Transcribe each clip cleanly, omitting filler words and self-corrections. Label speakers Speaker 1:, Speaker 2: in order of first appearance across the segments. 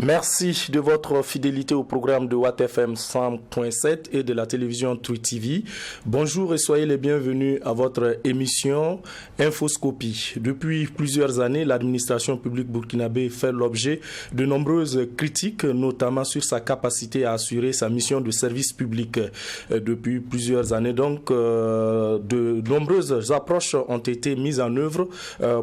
Speaker 1: Merci de votre fidélité au programme de Watt FM 100.7 et de la télévision True TV. Bonjour et soyez les bienvenus à votre émission Infoscopie. Depuis plusieurs années, l'administration publique burkinabé fait l'objet de nombreuses critiques, notamment sur sa capacité à assurer sa mission de service public. Depuis plusieurs années, donc, de nombreuses approches ont été mises en œuvre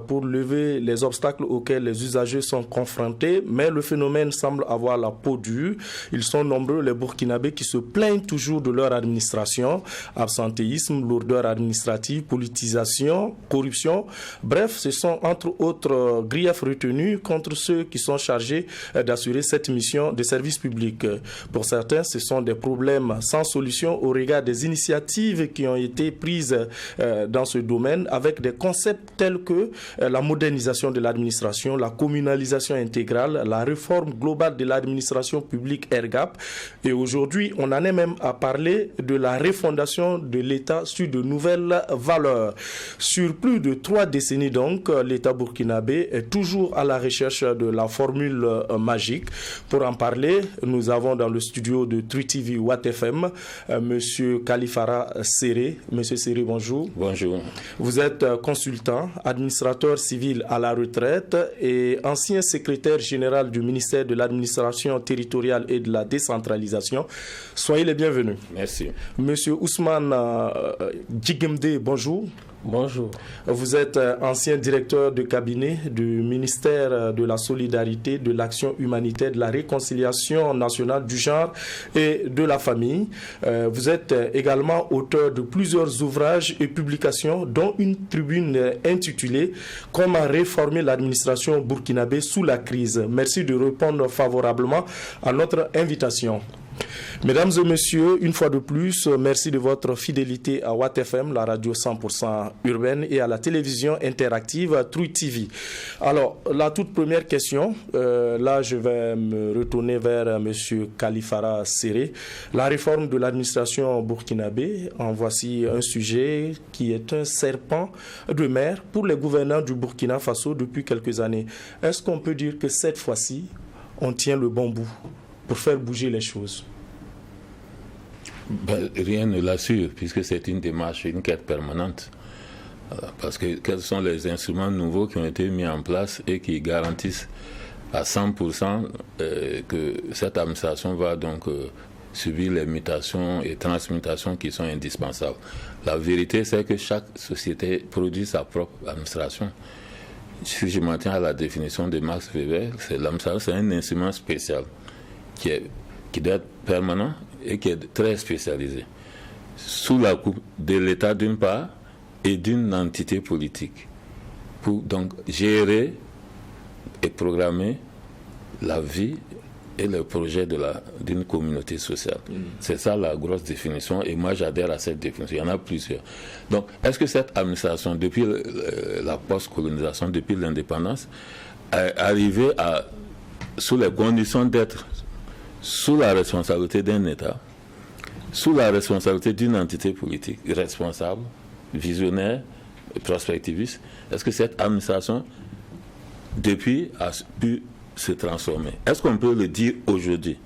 Speaker 1: pour lever les obstacles auxquels les usagers sont confrontés, mais le phénomène semble avoir la peau dure. Ils sont nombreux les Burkinabés qui se plaignent toujours de leur administration, absentéisme, lourdeur administrative, politisation, corruption. Bref, ce sont entre autres griefs retenus contre ceux qui sont chargés d'assurer cette mission de service public. Pour certains, ce sont des problèmes sans solution au regard des initiatives qui ont été prises dans ce domaine avec des concepts tels que la modernisation de l'administration, la communalisation intégrale, la réforme globale de l'administration publique ERGAP. Et aujourd'hui, on en est même à parler de la refondation de l'État sur de nouvelles valeurs. Sur plus de 3 décennies donc, l'État burkinabé est toujours à la recherche de la formule magique. Pour en parler, nous avons dans le studio de True TV Watt FM Monsieur Kalifara Séré. Monsieur Séré, bonjour.
Speaker 2: Bonjour.
Speaker 1: Vous êtes consultant, administrateur civil à la retraite et ancien secrétaire général du ministère de l'administration territoriale et de la décentralisation. Soyez les bienvenus.
Speaker 2: Merci.
Speaker 1: Monsieur Ousmane Djigemde, bonjour.
Speaker 2: Bonjour.
Speaker 1: Vous êtes ancien directeur de cabinet du ministère de la Solidarité, de l'Action humanitaire, de la Réconciliation nationale du genre et de la famille. Vous êtes également auteur de plusieurs ouvrages et publications, dont une tribune intitulée « Comment réformer l'administration burkinabé sous la crise ». Merci de répondre favorablement à notre invitation. Mesdames et messieurs, une fois de plus, merci de votre fidélité à Watt FM, la radio 100% urbaine, et à la télévision interactive True TV. Alors, la toute première question, là je vais me retourner vers monsieur Kalifara Séré. La réforme de l'administration burkinabé, en voici un sujet qui est un serpent de mer pour les gouvernants du Burkina Faso depuis quelques années. Est-ce qu'on peut dire que cette fois-ci, on tient le bon bout pour faire bouger les choses?
Speaker 2: Rien ne l'assure, puisque c'est une démarche, une quête permanente. Parce que quels sont les instruments nouveaux qui ont été mis en place et qui garantissent à 100% que cette administration va donc subir les mutations et transmutations qui sont indispensables. La vérité, c'est que chaque société produit sa propre administration. Si je m'en tiens à la définition de Max Weber, l'administration, c'est un instrument spécial qui doit être permanent et qui est très spécialisé, sous la coupe de l'État d'une part et d'une entité politique, pour donc gérer et programmer la vie et le projet d'une communauté sociale. C'est ça la grosse définition, et moi j'adhère à cette définition. Il y en a plusieurs. Donc, est-ce que cette administration, depuis la post-colonisation, depuis l'indépendance, est arrivée sous les conditions d'être sous la responsabilité d'un État, sous la responsabilité d'une entité politique responsable, visionnaire, prospectiviste? Est-ce que cette administration, depuis, a pu se transformer? Est-ce qu'on peut le dire aujourd'hui,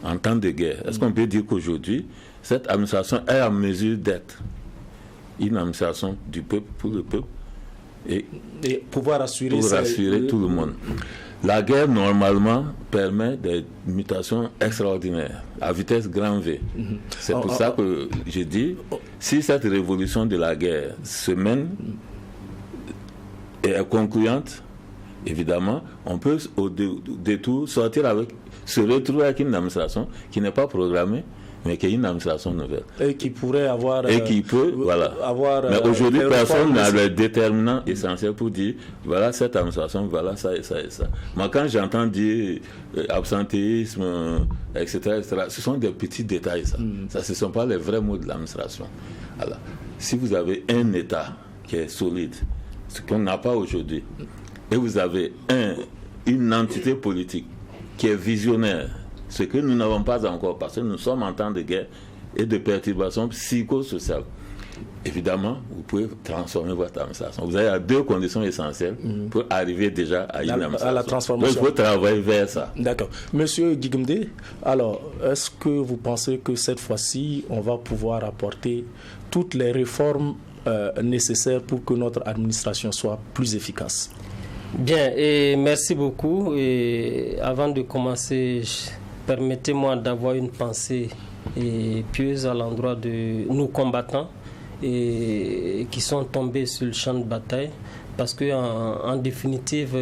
Speaker 2: en temps de guerre? Est-ce qu'on peut dire qu'aujourd'hui, cette administration est en mesure d'être une administration du peuple, pour le peuple, et
Speaker 1: pouvoir assurer
Speaker 2: tout le monde? La guerre, normalement, permet des mutations extraordinaires, à vitesse grand V. C'est pour ça que je dis, si cette révolution de la guerre se mène et est concluante, évidemment, on peut au détour se retrouver avec une administration qui n'est pas programmée, mais qui est une administration nouvelle.
Speaker 1: Et qui pourrait avoir...
Speaker 2: Et qui peut, voilà. Mais aujourd'hui, personne n'a le déterminant essentiel pour dire, voilà cette administration, voilà ça et ça et ça. Moi, quand j'entends dire absentéisme, etc., ce sont des petits détails, ça. Ça, ce ne sont pas les vrais mots de l'administration. Alors, si vous avez un État qui est solide, ce qu'on n'a pas aujourd'hui, et vous avez une entité politique qui est visionnaire, ce que nous n'avons pas encore, parce que nous sommes en temps de guerre et de perturbations psychosociales. évidemment, vous pouvez transformer votre administration. Vous avez 2 conditions essentielles pour arriver déjà à une administration.
Speaker 1: À la transformation.
Speaker 2: Donc, il faut travailler vers ça.
Speaker 1: D'accord. Monsieur Guigumdé, alors, est-ce que vous pensez que cette fois-ci, on va pouvoir apporter toutes les réformes nécessaires pour que notre administration soit plus efficace?
Speaker 3: Bien, et merci beaucoup. Et avant de commencer, permettez-moi d'avoir une pensée pieuse à l'endroit de nos combattants et qui sont tombés sur le champ de bataille, parce que en définitive,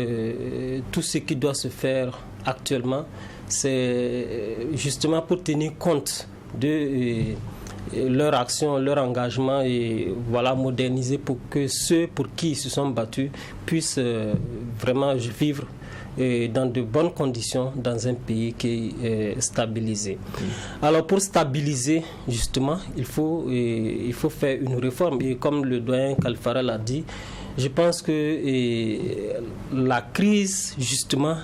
Speaker 3: tout ce qui doit se faire actuellement, c'est justement pour tenir compte de leur action, leur engagement, et voilà, moderniser pour que ceux pour qui ils se sont battus puissent vraiment vivre dans de bonnes conditions dans un pays qui est stabilisé. Alors pour stabiliser justement, il faut faire une réforme, et comme le doyen Kalfara l'a dit, je pense que la crise justement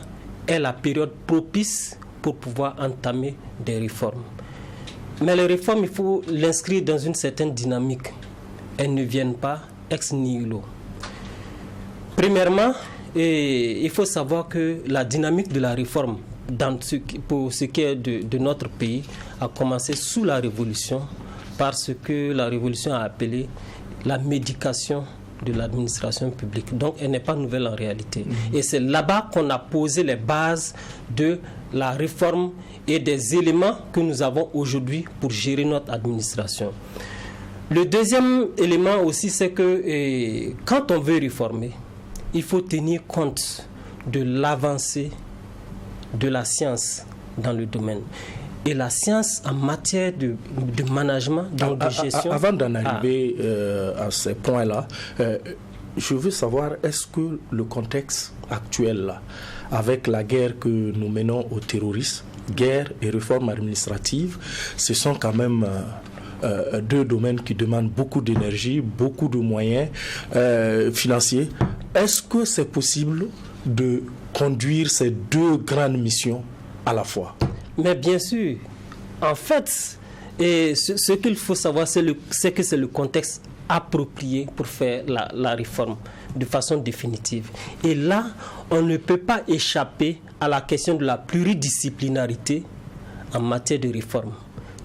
Speaker 3: est la période propice pour pouvoir entamer des réformes. Mais les réformes, il faut l'inscrire dans une certaine dynamique. Elles ne viennent pas ex nihilo. Premièrement, il faut savoir que la dynamique de la réforme pour ce qui est de notre pays a commencé sous la Révolution, parce que la Révolution a appelé la médication de l'administration publique. Donc elle n'est pas nouvelle en réalité. Et c'est là-bas qu'on a posé les bases de la réforme et des éléments que nous avons aujourd'hui pour gérer notre administration. Le deuxième élément aussi, c'est que quand on veut réformer, il faut tenir compte de l'avancée de la science dans le domaine. Et la science en matière de management, donc de gestion...
Speaker 1: Avant d'en arriver à ces points-là, je veux savoir, est-ce que le contexte actuel, là, avec la guerre que nous menons aux terroristes, guerre et réforme administrative, ce sont quand même... 2 domaines qui demandent beaucoup d'énergie, beaucoup de moyens financiers. Est-ce que c'est possible de conduire ces 2 grandes missions à la fois?
Speaker 3: Mais bien sûr. En fait, ce qu'il faut savoir, c'est que c'est le contexte approprié pour faire la réforme de façon définitive. Et là, on ne peut pas échapper à la question de la pluridisciplinarité en matière de réforme.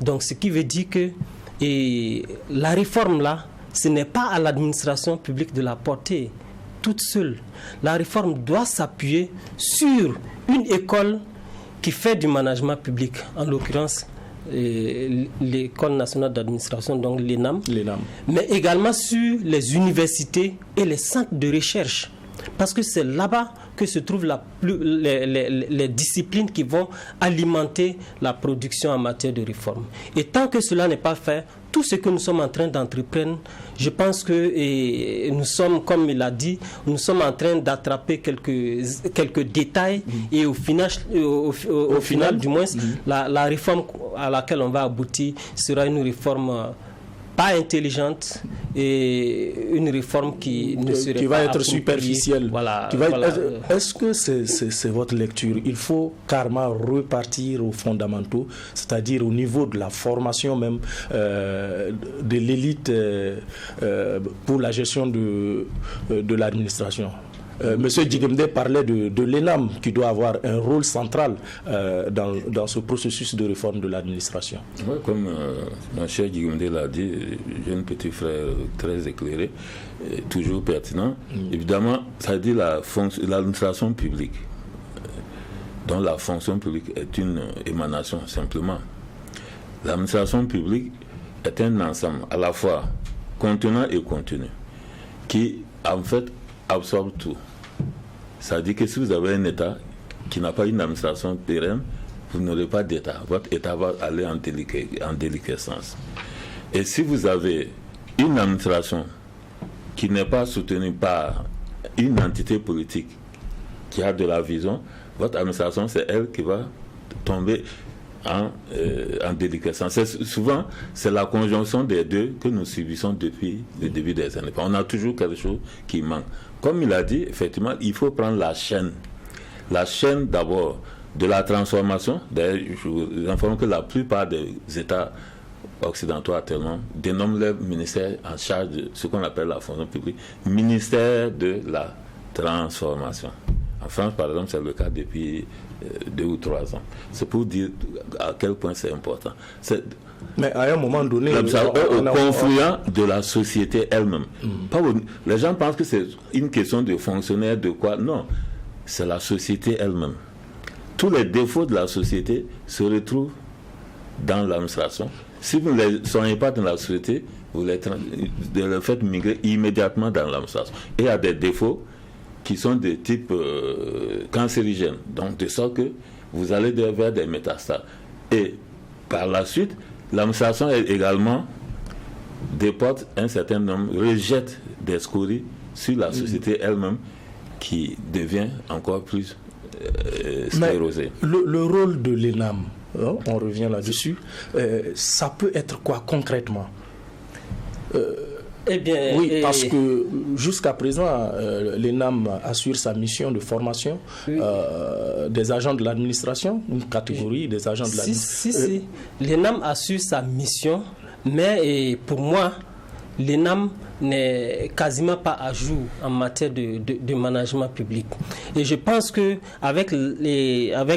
Speaker 3: Donc, ce qui veut dire que la réforme là, ce n'est pas à l'administration publique de la porter toute seule. La réforme doit s'appuyer sur une école qui fait du management public, en l'occurrence l'École nationale d'administration, donc l'ENAM, mais également sur les universités et les centres de recherche. Parce que c'est là-bas que se trouvent les disciplines qui vont alimenter la production en matière de réforme. Et tant que cela n'est pas fait, tout ce que nous sommes en train d'entreprendre, je pense que nous sommes, comme il a dit, nous sommes en train d'attraper quelques détails et au final du moins, la réforme à laquelle on va aboutir sera une réforme pas intelligente et une réforme qui ne serait
Speaker 1: qui
Speaker 3: pas
Speaker 1: va être superficielle.
Speaker 3: Voilà,
Speaker 1: Est-ce que c'est votre lecture? Il faut carrément repartir aux fondamentaux, c'est-à-dire au niveau de la formation même de l'élite pour la gestion de l'administration. Monsieur Djigemde parlait de l'ENAM qui doit avoir un rôle central dans ce processus de réforme de l'administration.
Speaker 2: Oui, comme mon cher Djigemde l'a dit, j'ai un petit frère très éclairé, toujours pertinent. Évidemment, ça dit l'administration publique, dont la fonction publique est une émanation simplement. L'administration publique est un ensemble à la fois contenant et contenu qui en fait absorbe tout. Ça dit que si vous avez un État qui n'a pas une administration pérenne, vous n'aurez pas d'État. Votre État va aller en déliquescence. Et si vous avez une administration qui n'est pas soutenue par une entité politique qui a de la vision, votre administration, c'est elle qui va tomber en déliquescence. Souvent, c'est la conjonction des deux que nous subissons depuis le début des années. On a toujours quelque chose qui manque. Comme il a dit, effectivement, il faut prendre la chaîne. La chaîne d'abord de la transformation. D'ailleurs, je vous informe que la plupart des États occidentaux actuellement dénomment leur ministère en charge de ce qu'on appelle la fonction publique, ministère de la transformation. En France, par exemple, c'est le cas depuis 2 ou 3 ans. C'est pour dire à quel point c'est important.
Speaker 1: Mais à un moment donné,
Speaker 2: au confluent de la société elle-même. Les gens pensent que c'est une question de fonctionnaire, de quoi. Non, c'est la société elle-même. Tous les défauts de la société se retrouvent dans l'administration. Si vous ne les soignez pas dans la société, vous les faites migrer immédiatement dans l'administration. Et il y a des défauts qui sont de type cancérigène, donc de sorte que vous allez vers des métastases. Et par la suite, l'administration également déporte un certain nombre, rejette des scories sur la société elle-même qui devient encore plus sclérosée.
Speaker 1: Le rôle de l'ENAM, on revient là-dessus, ça peut être quoi concrètement?
Speaker 3: Eh bien,
Speaker 1: oui, parce que jusqu'à présent, l'ENAM assure sa mission de formation des agents de l'administration, une catégorie des agents de l'administration.
Speaker 3: Si. L'ENAM assure sa mission, mais pour moi, l'ENAM n'est quasiment pas à jour en matière de management public. Et je pense que avec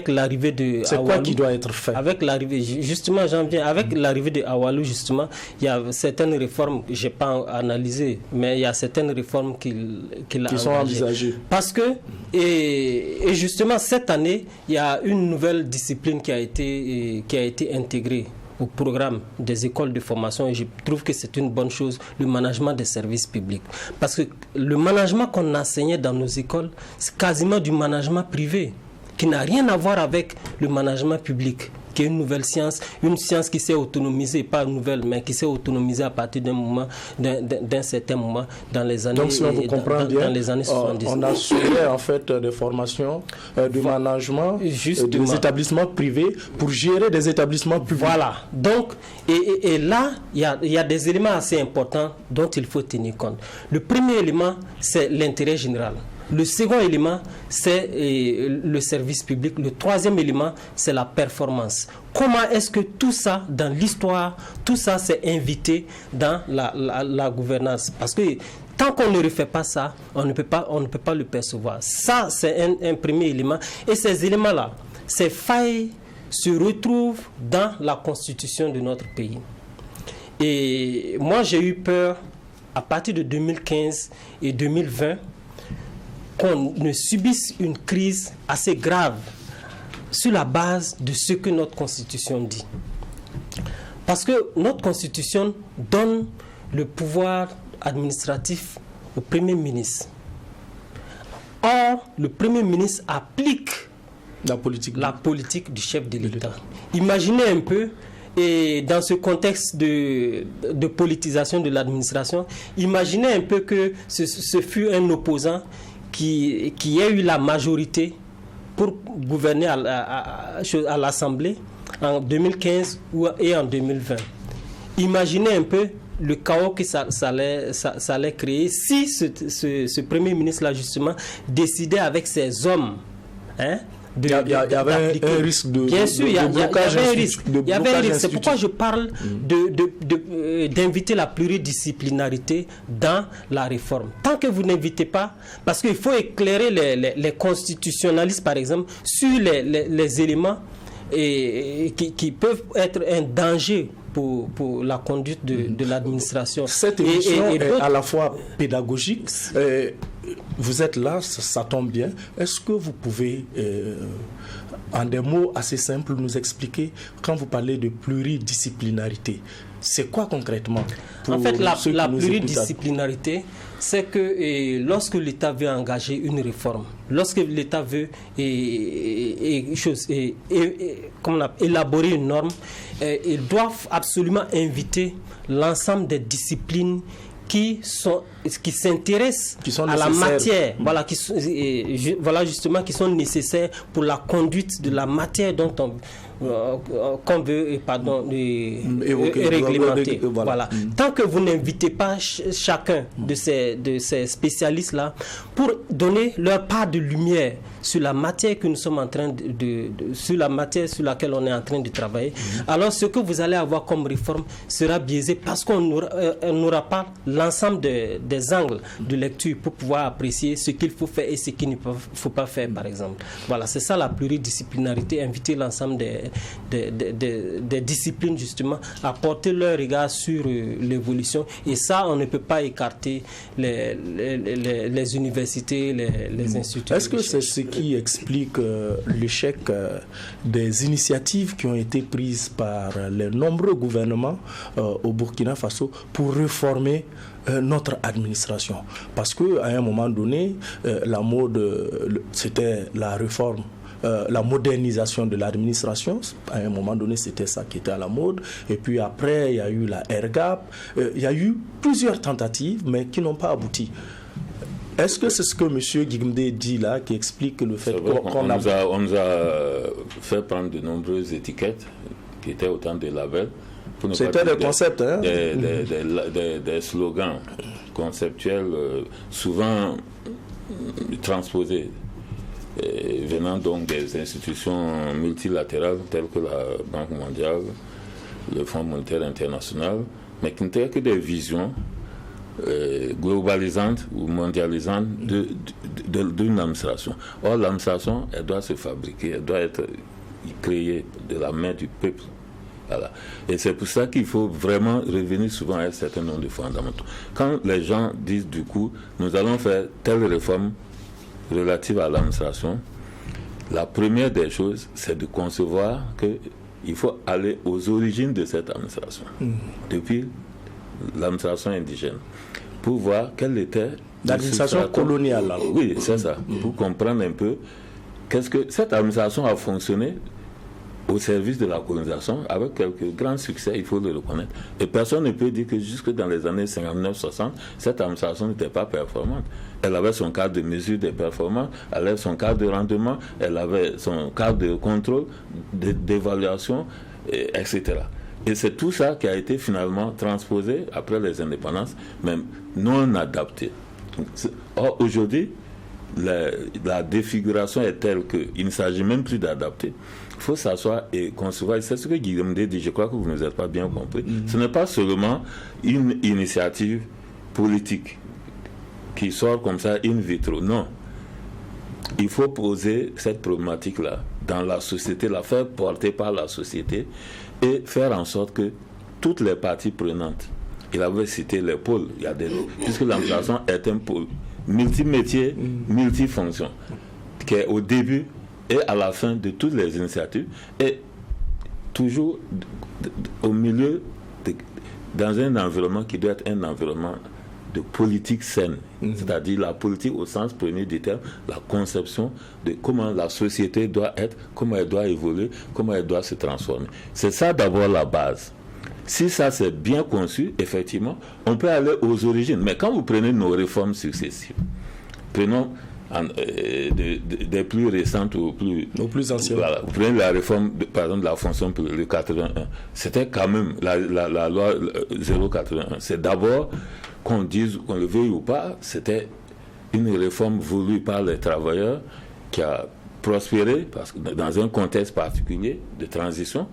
Speaker 3: l'arrivée de
Speaker 1: c'est
Speaker 3: Awalou,
Speaker 1: quoi qui doit être fait?
Speaker 3: Avec l'arrivée, justement, j'en viens. Avec l'arrivée de Awalou, justement, il y a certaines réformes, je n'ai pas analysé, mais il y a certaines réformes qu'il a
Speaker 1: sont envisagées.
Speaker 3: Parce que, et justement, cette année, il y a une nouvelle discipline qui a été intégrée au programme des écoles de formation, et je trouve que c'est une bonne chose, le management des services publics. Parce que le management qu'on enseignait dans nos écoles, c'est quasiment du management privé, qui n'a rien à voir avec le management public, qui est une nouvelle science, une science qui s'est autonomisée, pas nouvelle, mais qui s'est autonomisée à partir d'un certain moment dans les années,
Speaker 1: donc, si on vous comprend bien,
Speaker 3: dans les années 70.
Speaker 1: On assurait en fait des formations de management des établissements privés pour gérer des établissements publics.
Speaker 3: Voilà. Donc, et là, il y a des éléments assez importants dont il faut tenir compte. Le premier élément, c'est l'intérêt général. Le second élément, c'est le service public. Le troisième élément, c'est la performance. Comment est-ce que tout ça, dans l'histoire, tout ça s'est invité dans la gouvernance? Parce que tant qu'on ne refait pas ça, on ne peut pas le percevoir. Ça, c'est un premier élément. Et ces éléments-là, ces failles se retrouvent dans la constitution de notre pays. Et moi, j'ai eu peur, à partir de 2015 et 2020, qu'on ne subisse une crise assez grave sur la base de ce que notre Constitution dit. Parce que notre Constitution donne le pouvoir administratif au Premier ministre. Or, le Premier ministre applique la politique du chef de l'État. Imaginez un peu, et dans ce contexte de politisation de l'administration, imaginez un peu que ce fut un opposant qui a eu la majorité pour gouverner à l'Assemblée en 2015 et en 2020. Imaginez un peu le chaos que ça allait créer si ce Premier ministre-là, justement, décidait avec ses hommes.
Speaker 1: Il y avait un risque de
Speaker 3: bien sûr, il y avait un risque. C'est pourquoi je parle d'inviter la pluridisciplinarité dans la réforme. Tant que vous n'invitez pas, parce qu'il faut éclairer les constitutionnalistes, par exemple, sur les éléments qui peuvent être un danger pour la conduite de l'administration.
Speaker 1: Cette émission est à la fois pédagogique. Vous êtes là, ça tombe bien. Est-ce que vous pouvez, en des mots assez simples, nous expliquer, quand vous parlez de pluridisciplinarité, c'est quoi concrètement?
Speaker 3: En fait, la pluridisciplinarité, c'est que lorsque l'État veut engager une réforme, lorsque l'État veut élaborer une norme, ils doivent absolument inviter l'ensemble des disciplines qui s'intéressent à la matière, voilà justement, qui sont nécessaires pour la conduite de la matière dont qu'on veut réglementer. Voilà. Tant que vous n'invitez pas chacun de ces spécialistes-là pour donner leur part de lumière sur la matière que nous sommes en train sur la matière sur laquelle on est en train de travailler, alors ce que vous allez avoir comme réforme sera biaisé parce qu'on n'aura pas l'ensemble des angles de lecture pour pouvoir apprécier ce qu'il faut faire et ce qu'il ne faut pas faire, par exemple. Voilà, c'est ça la pluridisciplinarité, inviter l'ensemble des disciplines justement à porter leur regard sur l'évolution, et ça on ne peut pas écarter les universités, les instituts.
Speaker 1: Est-ce que c'est ce qui explique l'échec des initiatives qui ont été prises par les nombreux gouvernements au Burkina Faso pour réformer notre administration? Parce qu'à un moment donné, la mode, c'était la réforme, la modernisation de l'administration. À un moment donné, c'était ça qui était à la mode. Et puis après, il y a eu la RGAP. Il y a eu plusieurs tentatives, mais qui n'ont pas abouti. Est-ce que c'est ce que M. Guigmdé dit là, qui explique le fait qu'on a...
Speaker 2: On nous a fait prendre de nombreuses étiquettes, qui étaient autant de labels.
Speaker 1: C'était des concepts, hein?
Speaker 2: Des slogans conceptuels, souvent transposés, venant donc des institutions multilatérales telles que la Banque mondiale, le Fonds monétaire international, mais qui n'étaient que des visions globalisantes ou mondialisantes d'une administration. Or, l'administration, elle doit se fabriquer, elle doit être créée de la main du peuple. Voilà. Et c'est pour ça qu'il faut vraiment revenir souvent à un certain nombre de fondamentaux. Quand les gens disent du coup, nous allons faire telle réforme relative à l'administration, la première des choses, c'est de concevoir qu'il faut aller aux origines de cette administration, depuis l'administration indigène, pour voir quelle était
Speaker 1: l'administration coloniale.
Speaker 2: Oui, c'est ça, pour comprendre un peu qu'est-ce que cette administration a fonctionné au service de la colonisation, avec quelques grands succès, il faut le reconnaître. Et personne ne peut dire que jusque dans les années 59-60, cette administration n'était pas performante. Elle avait son cadre de mesure des performances, elle avait son cadre de rendement, elle avait son cadre de contrôle, d'évaluation, etc. Et c'est tout ça qui a été finalement transposé après les indépendances, même non adapté. Or, aujourd'hui, la défiguration est telle qu'il ne s'agit même plus d'adapter. Il faut s'asseoir et concevoir. C'est ce que Guillaume dit, je crois que vous ne nous êtes pas bien compris. Ce n'est pas seulement une initiative politique qui sort comme ça in vitro. Non. Il faut poser cette problématique-là dans la société, la faire porter par la société et faire en sorte que toutes les parties prenantes, il avait cité les pôles, puisque l'administration est un pôle multimétier, multifonction, qui est au début et à la fin de toutes les initiatives, et toujours au milieu, dans un environnement qui doit être un environnement de politique saine, c'est-à-dire la politique au sens premier du terme, la conception de comment la société doit être, comment elle doit évoluer, comment elle doit se transformer. C'est ça d'abord la base. Si ça c'est bien conçu, effectivement, on peut aller aux origines. Mais quand vous prenez nos réformes successives, prenons des plus récentes aux plus
Speaker 1: anciennes.
Speaker 2: Voilà. Vous prenez la réforme, par exemple, de la fonction publique, le 81. C'était quand même la loi 081. C'est d'abord, qu'on dise, qu'on le veuille ou pas, c'était une réforme voulue par les travailleurs qui a prospéré parce que dans un contexte particulier de transition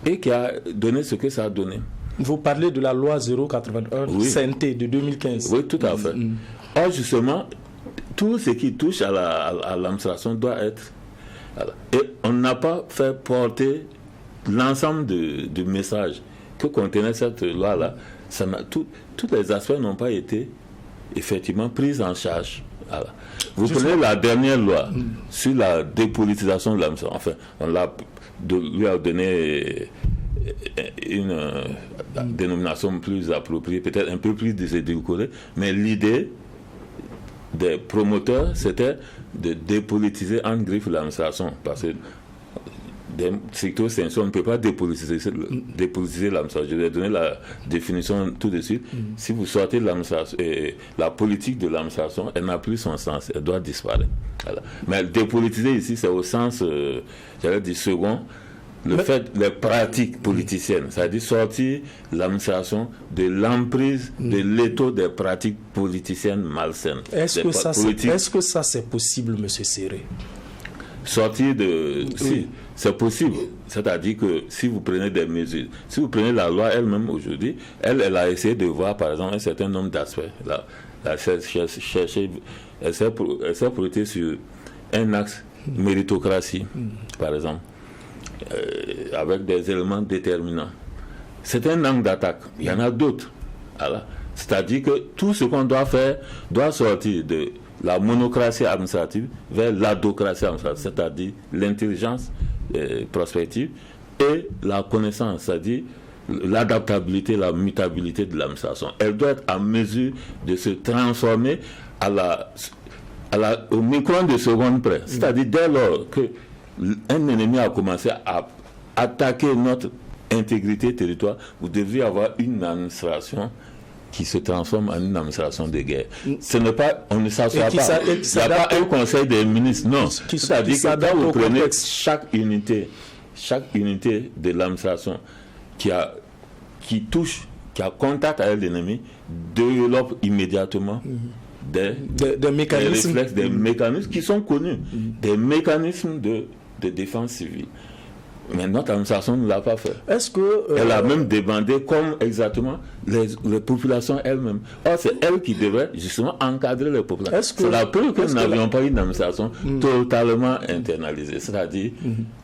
Speaker 2: et qui a donné ce que ça a donné.
Speaker 1: Vous parlez de la loi 081 CNT de 2015.
Speaker 2: Oui, tout à fait. Or, justement, tout ce qui touche à l'administration doit être... Voilà. Et on n'a pas fait porter l'ensemble de messages que contenait cette loi-là. Tous les aspects n'ont pas été effectivement pris en charge. Voilà. Vous prenez la dernière loi sur la dépolitisation de l'administration. Enfin, on lui a donné une dénomination plus appropriée, peut-être un peu plus désédulcorée, mais l'idée des promoteurs, c'était de dépolitiser en griffe l'administration. Parce que stricto sensu, on ne peut pas dépolitiser l'administration. Je vais donner la définition tout de suite. Si vous sortez de l'administration, la politique de l'administration, elle n'a plus son sens, elle doit disparaître. Voilà. Mais dépolitiser ici, c'est au sens, j'allais dire second, les pratiques politiciennes, c'est-à-dire sortir l'administration de l'emprise, de l'étau des pratiques politiciennes malsaines.
Speaker 1: Est-ce que ça c'est possible, M. Séré?
Speaker 2: sortir de... Si, c'est possible. C'est-à-dire que si vous prenez des mesures, si vous prenez la loi elle-même aujourd'hui, elle a essayé de voir, par exemple, un certain nombre d'aspects. Elle s'est projetée sur un axe méritocratie, par exemple, avec des éléments déterminants. C'est un angle d'attaque. Il y en a d'autres. Voilà. C'est-à-dire que tout ce qu'on doit faire doit sortir de la monocratie administrative vers l'adocratie administrative, c'est-à-dire l'intelligence prospective et la connaissance, c'est-à-dire l'adaptabilité, la mutabilité de l'administration. Elle doit être en mesure de se transformer au micron de seconde près. C'est-à-dire dès lors qu'un ennemi a commencé à attaquer notre intégrité territoire, vous devriez avoir une administration qui se transforme en une administration de guerre. Ce n'est pas, on ne s'assoit pas. Il n'y a pas un conseil des ministres, non. C'est-à-dire que quand vous prenez chaque unité de l'administration qui a contact avec l'ennemi, développe immédiatement des mécanismes, des réflexes, des mécanismes qui sont connus, des mécanismes de défense civile. Mais notre administration ne l'a pas fait. Elle a même demandé comme exactement les populations elles-mêmes. Or, c'est elle qui devrait justement encadrer les populations. C'est la preuve que nous n'avions pas une administration totalement internalisée, c'est-à-dire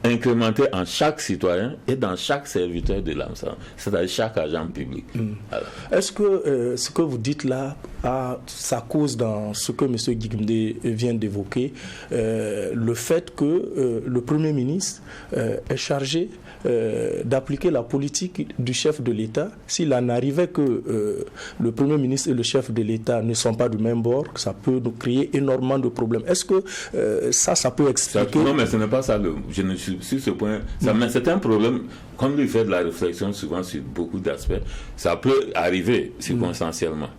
Speaker 2: incrémentée en chaque citoyen et dans chaque serviteur de l'administration, c'est-à-dire chaque agent public.
Speaker 1: Est-ce que ce que vous dites là a sa cause dans ce que M. Guigmdé vient d'évoquer, le fait que le Premier ministre est chargé d'appliquer la politique du chef de l'État? S'il en arrivait que le Premier ministre et le chef de l'État ne sont pas du même bord, ça peut nous créer énormément de problèmes. Est-ce que ça peut expliquer...
Speaker 2: Non, mais ce n'est pas ça. Je ne suis sur ce point. Mais c'est un problème. Comme il fait de la réflexion souvent sur beaucoup d'aspects, ça peut arriver circonstanciellement.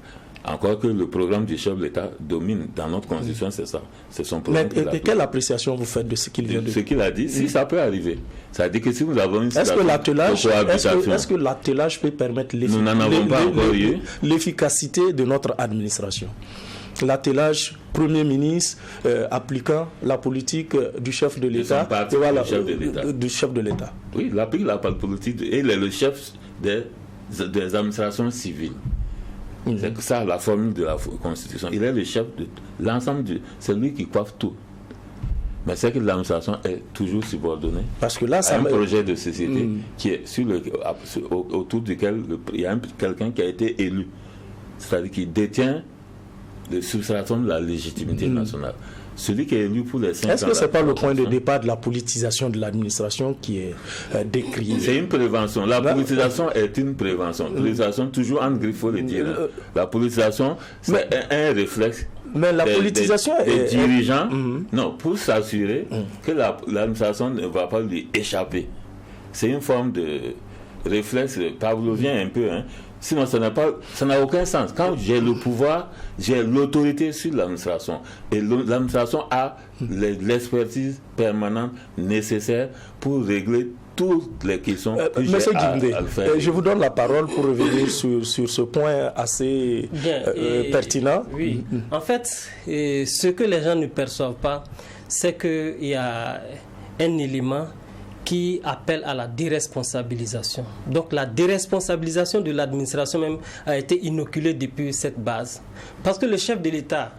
Speaker 2: Encore que le programme du chef de l'État domine dans notre constitution, c'est ça. C'est son programme.
Speaker 1: Mais quelle appréciation vous faites de ce qu'il vient de dire?
Speaker 2: Ce qu'il a dit, si ça peut arriver. Ça veut dire que si nous avons une situation
Speaker 1: est-ce que l'attelage peut permettre l'efficacité de notre administration? L'attelage Premier ministre appliquant la politique du chef de l'État, du chef de l'État.
Speaker 2: Oui, il applique la politique et il est le chef des administrations civiles. C'est ça la formule de la Constitution. Il est le chef de l'ensemble, c'est lui qui coiffe tout. Mais c'est que l'administration est toujours subordonnée à un projet de société qui est autour duquel il y a quelqu'un qui a été élu. C'est-à-dire qui détient le substratum de la légitimité nationale. Celui qui est élu pour les 5 ans.
Speaker 1: Est-ce que ce n'est pas le point de départ de la politisation de l'administration qui est décrié?
Speaker 2: C'est une prévention. La politisation est une prévention. La politisation, toujours en griffo le dire. La politisation, c'est un réflexe.
Speaker 1: Mais la politisation
Speaker 2: des dirigeants, non, pour s'assurer que l'administration ne va pas lui échapper. C'est une forme de réflexe pavlovien un peu, hein. Sinon, ça n'a aucun sens. Quand j'ai le pouvoir, j'ai l'autorité sur l'administration. Et l'administration a l'expertise permanente nécessaire pour régler toutes les questions que j'ai à le faire.
Speaker 1: Je vous donne la parole pour revenir sur ce point assez pertinent.
Speaker 3: Oui. En fait, ce que les gens ne perçoivent pas, c'est qu'il y a un élément qui appelle à la déresponsabilisation. Donc la déresponsabilisation de l'administration même a été inoculée depuis cette base. Parce que le chef de l'État,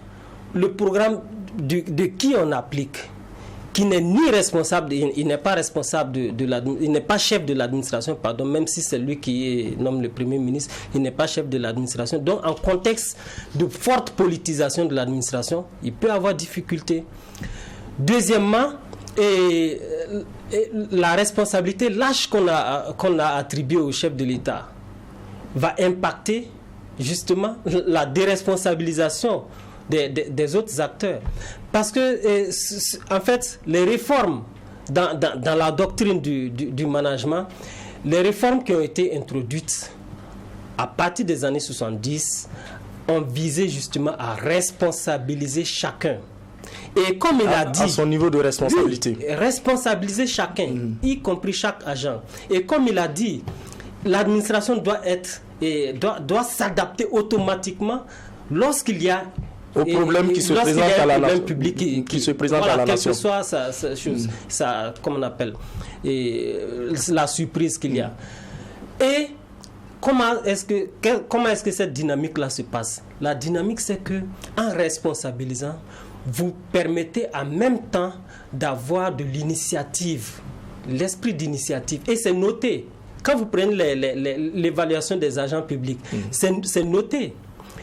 Speaker 3: le programme de qui on applique, qui n'est ni responsable, il n'est pas responsable il n'est pas chef de l'administration, pardon, même si c'est lui qui nomme le Premier ministre, il n'est pas chef de l'administration. Donc en contexte de forte politisation de l'administration, il peut avoir difficulté. Deuxièmement, et la responsabilité lâche qu'on a attribuée au chef de l'État va impacter justement la déresponsabilisation des autres acteurs. Parce que, en fait, les réformes dans la doctrine du management, les réformes qui ont été introduites à partir des années 70 ont visé justement à responsabiliser chacun. Et comme il a dit,
Speaker 1: à son niveau de responsabilité,
Speaker 3: responsabiliser chacun, y compris chaque agent. Et comme il a dit, l'administration doit s'adapter automatiquement lorsqu'il y a
Speaker 1: Aux problèmes qui se présentent à la nation.
Speaker 3: Qui se présentent à la nation. Quelle que soit sa chose, comment on appelle, la surprise qu'il y a. Et comment est-ce que cette dynamique-là se passe? La dynamique, c'est que en responsabilisant, vous permettez en même temps d'avoir de l'initiative, l'esprit d'initiative. Et c'est noté. Quand vous prenez l'évaluation des agents publics, c'est noté.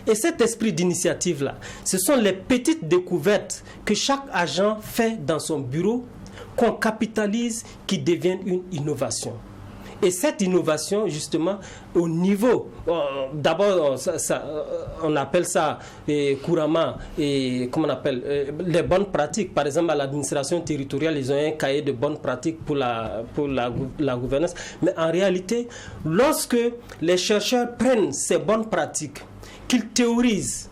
Speaker 3: Et cet esprit d'initiative-là, ce sont les petites découvertes que chaque agent fait dans son bureau, qu'on capitalise, qui deviennent une innovation. Et cette innovation, justement, au niveau, d'abord, on appelle ça couramment, comment on appelle, les bonnes pratiques. Par exemple, à l'administration territoriale, ils ont un cahier de bonnes pratiques pour la gouvernance. Mais en réalité, lorsque les chercheurs prennent ces bonnes pratiques, qu'ils théorisent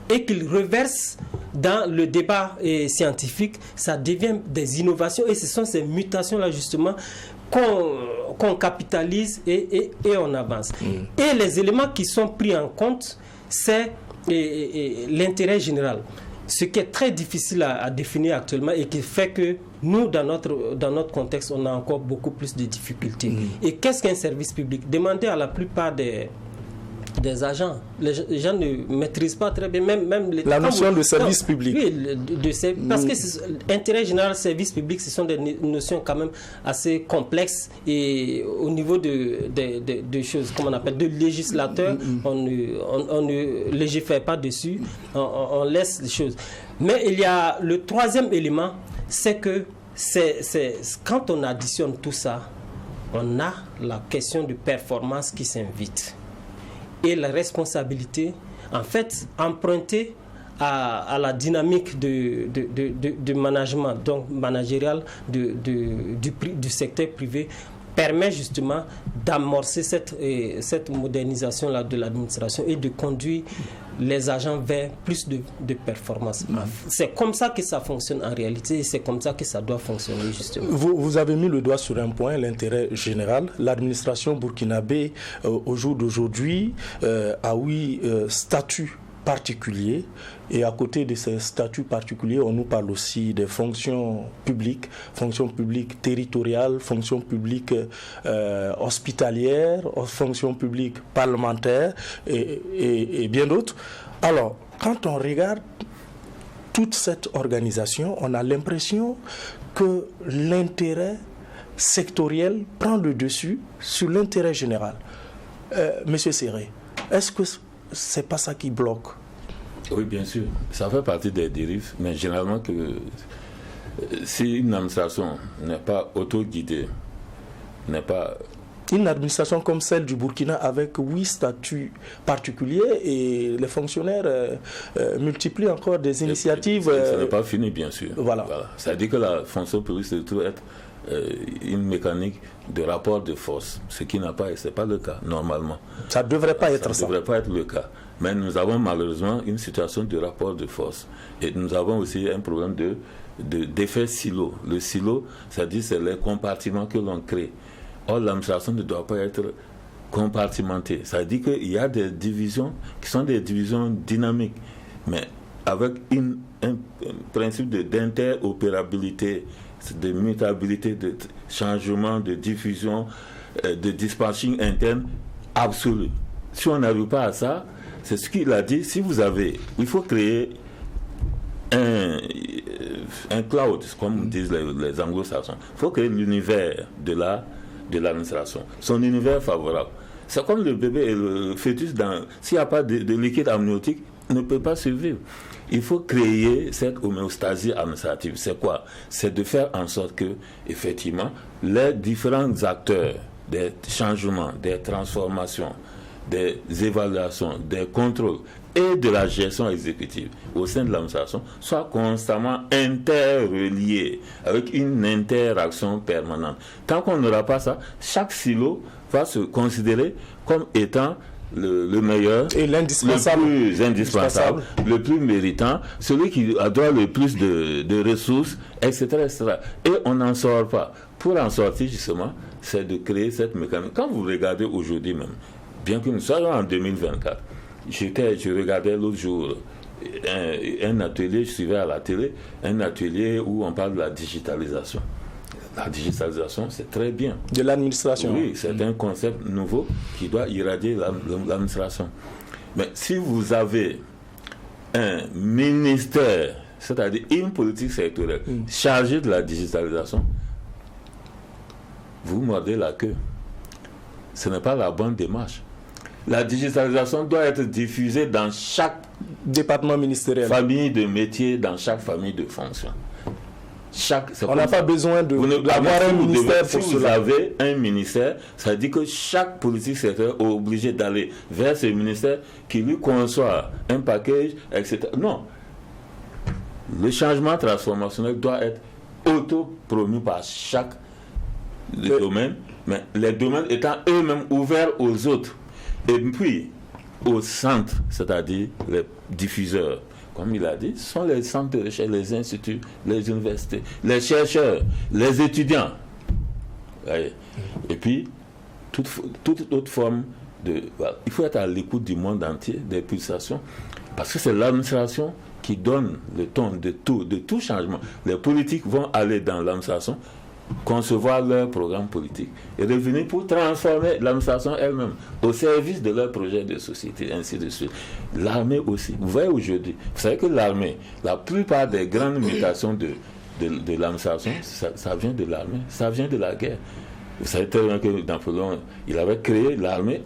Speaker 3: et qu'ils reversent dans le débat scientifique, ça devient des innovations. Et ce sont ces mutations-là, justement, qu'on capitalise et on avance. Et les éléments qui sont pris en compte, c'est l'intérêt général. Ce qui est très difficile à définir actuellement et qui fait que nous, dans notre contexte, on a encore beaucoup plus de difficultés. Et qu'est-ce qu'un service public? Demandez à la plupart des agents. Les gens ne maîtrisent pas très bien, même
Speaker 1: la notion de service public.
Speaker 3: Oui, parce que intérêt général, service public, ce sont des notions quand même assez complexes et au niveau de choses, comme on appelle, de législateurs, on ne légifère pas dessus, on laisse les choses. Mais il y a le troisième élément, c'est que quand on additionne tout ça, on a la question de performance qui s'invite. Et la responsabilité, en fait, empruntée à la dynamique de management, donc managérial du secteur privé, permet justement d'amorcer cette modernisation-là de l'administration et de conduire les agents vers plus de performance. C'est comme ça que ça fonctionne en réalité et c'est comme ça que ça doit fonctionner justement.
Speaker 1: Vous avez mis le doigt sur un point, l'intérêt général. L'administration burkinabé, au jour d'aujourd'hui, a 8 statuts particuliers et à côté de ces statuts particuliers, on nous parle aussi des fonctions publiques territoriales, fonctions publiques hospitalières, fonctions publiques parlementaires et bien d'autres. Alors, quand on regarde toute cette organisation, on a l'impression que l'intérêt sectoriel prend le dessus sur l'intérêt général. Monsieur Séré, est-ce que c'est pas ça qui bloque?
Speaker 2: Oui, bien sûr. Ça fait partie des dérives, mais généralement que si une administration n'est pas auto-guidée, n'est pas...
Speaker 1: Une administration comme celle du Burkina avec 8 statuts particuliers et les fonctionnaires multiplient encore des initiatives...
Speaker 2: Ça n'est pas fini, bien sûr.
Speaker 1: Voilà.
Speaker 2: Ça dit que la fonction publique se trouve être une mécanique de rapport de force, ce qui n'a pas, et ce n'est pas le cas normalement.
Speaker 1: Ça ne devrait pas être ça.
Speaker 2: Ça ne devrait pas être le cas. Mais nous avons malheureusement une situation de rapport de force. Et nous avons aussi un problème d'effet silo. Le silo, c'est-à-dire c'est les compartiments que l'on crée. Or, l'administration ne doit pas être compartimentée. Ça veut dire qu'il y a des divisions qui sont des divisions dynamiques, mais avec un principe d'interopérabilité, de mutabilité, de changement, de diffusion, de dispatching interne absolu. Si on n'arrive pas à ça, c'est ce qu'il a dit, il faut créer un cloud, comme disent les anglo-saxons. Il faut créer l'univers de l'administration, son univers favorable. C'est comme le bébé et le fœtus, s'il n'y a pas de liquide amniotique, ne peut pas survivre. Il faut créer cette homéostasie administrative. C'est quoi? C'est de faire en sorte que, effectivement, les différents acteurs des changements, des transformations, des évaluations, des contrôles et de la gestion exécutive au sein de l'administration soient constamment interreliés avec une interaction permanente. Tant qu'on n'aura pas ça, chaque silo va se considérer comme étant le meilleur,
Speaker 1: et l'indispensable,
Speaker 2: le plus indispensable, le plus méritant, celui qui a droit le plus de ressources, etc., etc. Et on n'en sort pas. Pour en sortir, justement, c'est de créer cette mécanique. Quand vous regardez aujourd'hui même, bien que nous soyons en 2024, je regardais l'autre jour un atelier, je suivais à la télé, un atelier où on parle de la digitalisation. La digitalisation, c'est très bien.
Speaker 1: De l'administration.
Speaker 2: Oui, c'est un concept nouveau qui doit irradier l'administration. Mais si vous avez un ministère, c'est-à-dire une politique sectorielle chargée de la digitalisation, vous mordez la queue. Ce n'est pas la bonne démarche. La digitalisation doit être diffusée dans chaque
Speaker 1: département ministériel,
Speaker 2: famille de métier, dans chaque famille de fonction.
Speaker 1: On n'a pas besoin d'avoir un ministère pour
Speaker 2: cela. Si vous avez un ministère, ça veut dire que chaque politique sectorielle est obligé d'aller vers ce ministère qui lui conçoit un package, etc. Non. Le changement transformationnel doit être auto-promu par chaque domaine, mais les domaines étant eux-mêmes ouverts aux autres. Et puis, au centre, c'est-à-dire les diffuseurs, comme il a dit, ce sont les centres de recherche, les instituts, les universités, les chercheurs, les étudiants. Et puis, toute autre forme de... Il faut être à l'écoute du monde entier, des pulsations, parce que c'est l'administration qui donne le ton de tout changement. Les politiques vont aller dans l'administration, concevoir leur programme politique et revenir pour transformer l'administration elle-même au service de leur projet de société, ainsi de suite. L'armée aussi. Vous voyez aujourd'hui, vous savez que l'armée, la plupart des grandes mutations de l'administration, ça vient de l'armée, ça vient de la guerre. Vous savez très bien que Napoléon, il avait créé l'armée.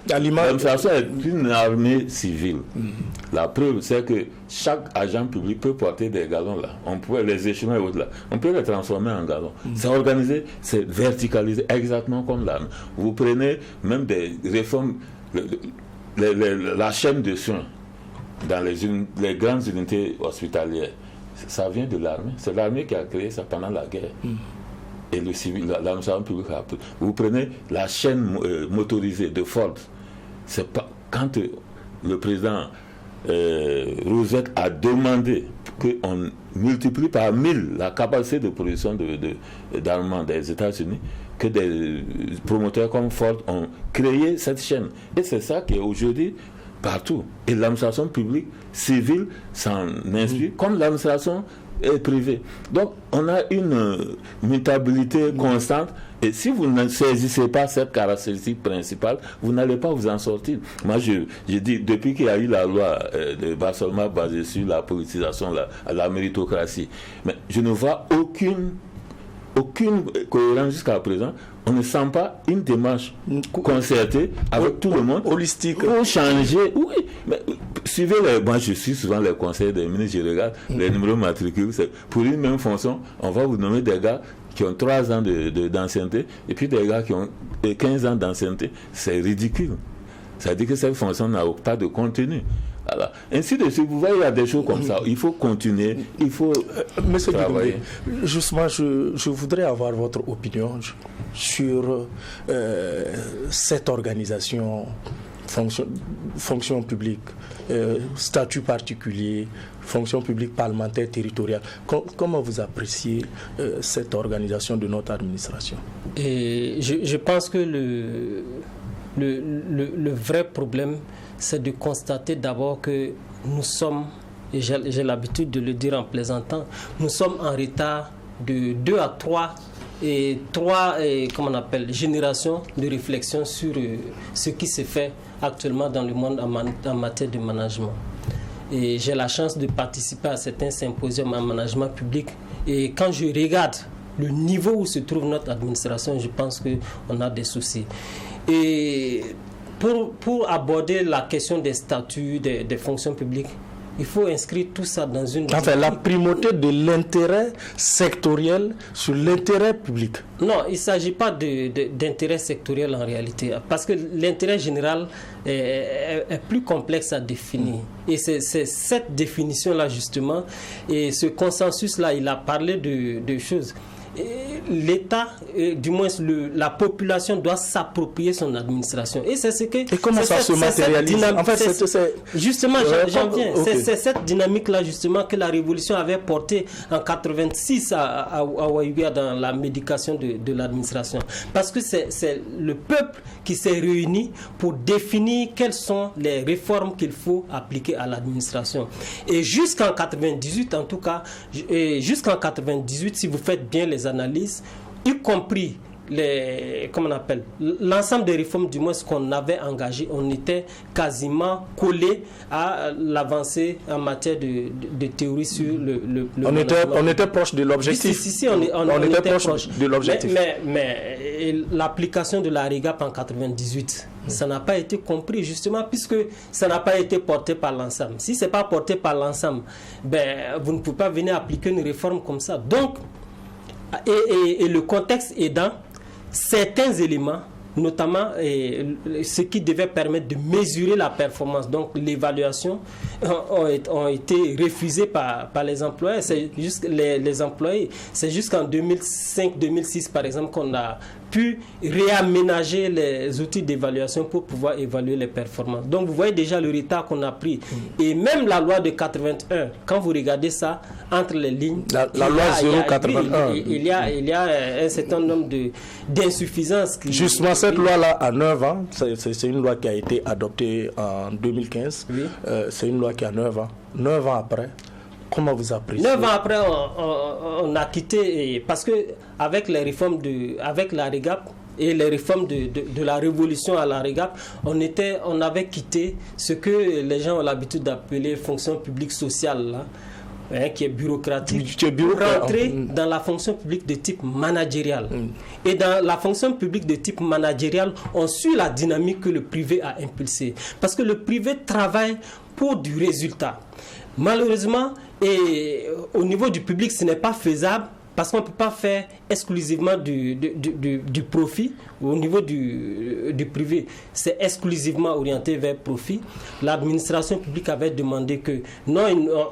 Speaker 2: L'administration est une armée civile. La preuve, c'est que chaque agent public peut porter des galons là. On peut les échelons et autres là. On peut les transformer en galons. C'est organisé, c'est verticalisé, exactement comme l'armée. Vous prenez même des réformes, la chaîne de soins dans les grandes unités hospitalières. Ça vient de l'armée. C'est l'armée qui a créé ça pendant la guerre. Et le civil, l'administration publique a pris. Vous prenez la chaîne motorisée de Ford. C'est pas quand le président Roosevelt a demandé qu'on multiplie par 1000 la capacité de production d'armement des États-Unis, que des promoteurs comme Ford ont créé cette chaîne. Et c'est ça qui est aujourd'hui partout. Et l'administration publique civile s'en inspire, comme l'administration privée. Donc, on a une mutabilité constante. Et si vous ne saisissez pas cette caractéristique principale, vous n'allez pas vous en sortir. Moi, je dis, depuis qu'il y a eu la loi de Barcelone basée sur la politisation, la méritocratie, mais je ne vois aucune cohérence jusqu'à présent. On ne sent pas une démarche concertée avec tout le monde.
Speaker 1: Holistique.
Speaker 2: Pour changer. Oui, mais suivez moi, je suis souvent les conseils des ministres, je regarde les numéros matricules. Pour une même fonction, on va vous nommer des gars qui ont 3 ans d'ancienneté et puis des gars qui ont 15 ans d'ancienneté. C'est ridicule. Ça veut dire que cette fonction n'a pas de contenu. Voilà. Ainsi de suite, vous voyez, il y a des choses comme ça. Il faut continuer, il faut
Speaker 1: Monsieur
Speaker 2: travailler.
Speaker 1: Guillemot, justement, je voudrais avoir votre opinion sur cette organisation, fonction publique, statut particulier, fonction publique parlementaire territoriale. Comment vous appréciez cette organisation de notre administration?
Speaker 3: Et je pense que le vrai problème, c'est de constater d'abord que nous sommes, et j'ai l'habitude de le dire en plaisantant, nous sommes en retard de 2 à 3 générations de réflexion sur ce qui se fait actuellement dans le monde en matière de management. Et j'ai la chance de participer à certains symposiums en management public. Et quand je regarde le niveau où se trouve notre administration, je pense qu'on a des soucis. Et pour aborder la question des statuts, des fonctions publiques, il faut inscrire tout ça dans une...
Speaker 1: Enfin, la primauté de l'intérêt sectoriel sur l'intérêt public.
Speaker 3: Non, il ne s'agit pas d'intérêt sectoriel en réalité, parce que l'intérêt général est plus complexe à définir. Et c'est cette définition-là, justement, et ce consensus-là, il a parlé de choses. l'État, du moins la population doit s'approprier son administration. Et c'est ce que...
Speaker 1: Et comment ça se matérialise? En fait,
Speaker 3: justement, j'en viens. Okay. C'est cette dynamique-là, justement, que la Révolution avait portée en 86 à Ouaouia dans la médication de l'administration. Parce que c'est le peuple qui s'est réuni pour définir quelles sont les réformes qu'il faut appliquer à l'administration. Et jusqu'en 98, en tout cas, si vous faites bien les analyses, y compris l'ensemble des réformes, du moins ce qu'on avait engagé, on était quasiment collé à l'avancée en matière de théorie sur le
Speaker 1: on était proche de l'objectif.
Speaker 3: Si, on était proche de l'objectif. Mais l'application de la REGAP en 98, ça n'a pas été compris, justement, puisque ça n'a pas été porté par l'ensemble. Si ce n'est pas porté par l'ensemble, vous ne pouvez pas venir appliquer une réforme comme ça. Donc, et le contexte aidant, certains éléments, notamment ce qui devait permettre de mesurer la performance, donc l'évaluation, ont été refusés par les employés. C'est juste les employés. C'est jusqu'en 2005-2006, par exemple, qu'on a pu réaménager les outils d'évaluation pour pouvoir évaluer les performances. Donc vous voyez déjà le retard qu'on a pris. Et même la loi de 81, quand vous regardez ça entre les lignes,
Speaker 1: la loi 081,
Speaker 3: il y a un certain nombre d'insuffisances.
Speaker 1: Justement, cette loi-là a 9 ans. C'est une loi qui a été adoptée en 2015. Oui. C'est une loi qui a 9 ans. 9 ans après, comment vous appréciez? 9
Speaker 3: ans après, on a quitté, parce que avec les réformes avec la REGAP et les réformes de la révolution à la REGAP, on avait quitté ce que les gens ont l'habitude d'appeler fonction publique sociale, là, qui est bureaucratique, pour rentrer dans la fonction publique de type managérial. Et dans la fonction publique de type managérial, on suit la dynamique que le privé a impulsée. Parce que le privé travaille pour du résultat. Malheureusement, et au niveau du public, ce n'est pas faisable parce qu'on ne peut pas faire exclusivement du profit. Au niveau du privé, c'est exclusivement orienté vers profit. L'administration publique avait demandé que non,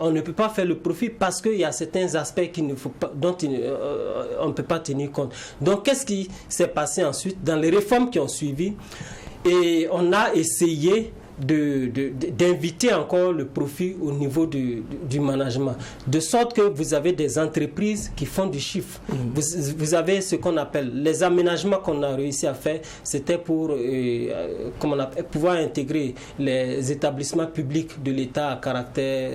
Speaker 3: on ne peut pas faire le profit parce qu'il y a certains aspects dont on ne peut pas tenir compte. Donc, qu'est-ce qui s'est passé ensuite dans les réformes qui ont suivi? Et on a essayé d'inviter encore le profit au niveau du management, de sorte que vous avez des entreprises qui font du chiffre. Vous avez ce qu'on appelle les aménagements qu'on a réussi à faire, c'était pour pouvoir intégrer les établissements publics de l'État à caractère,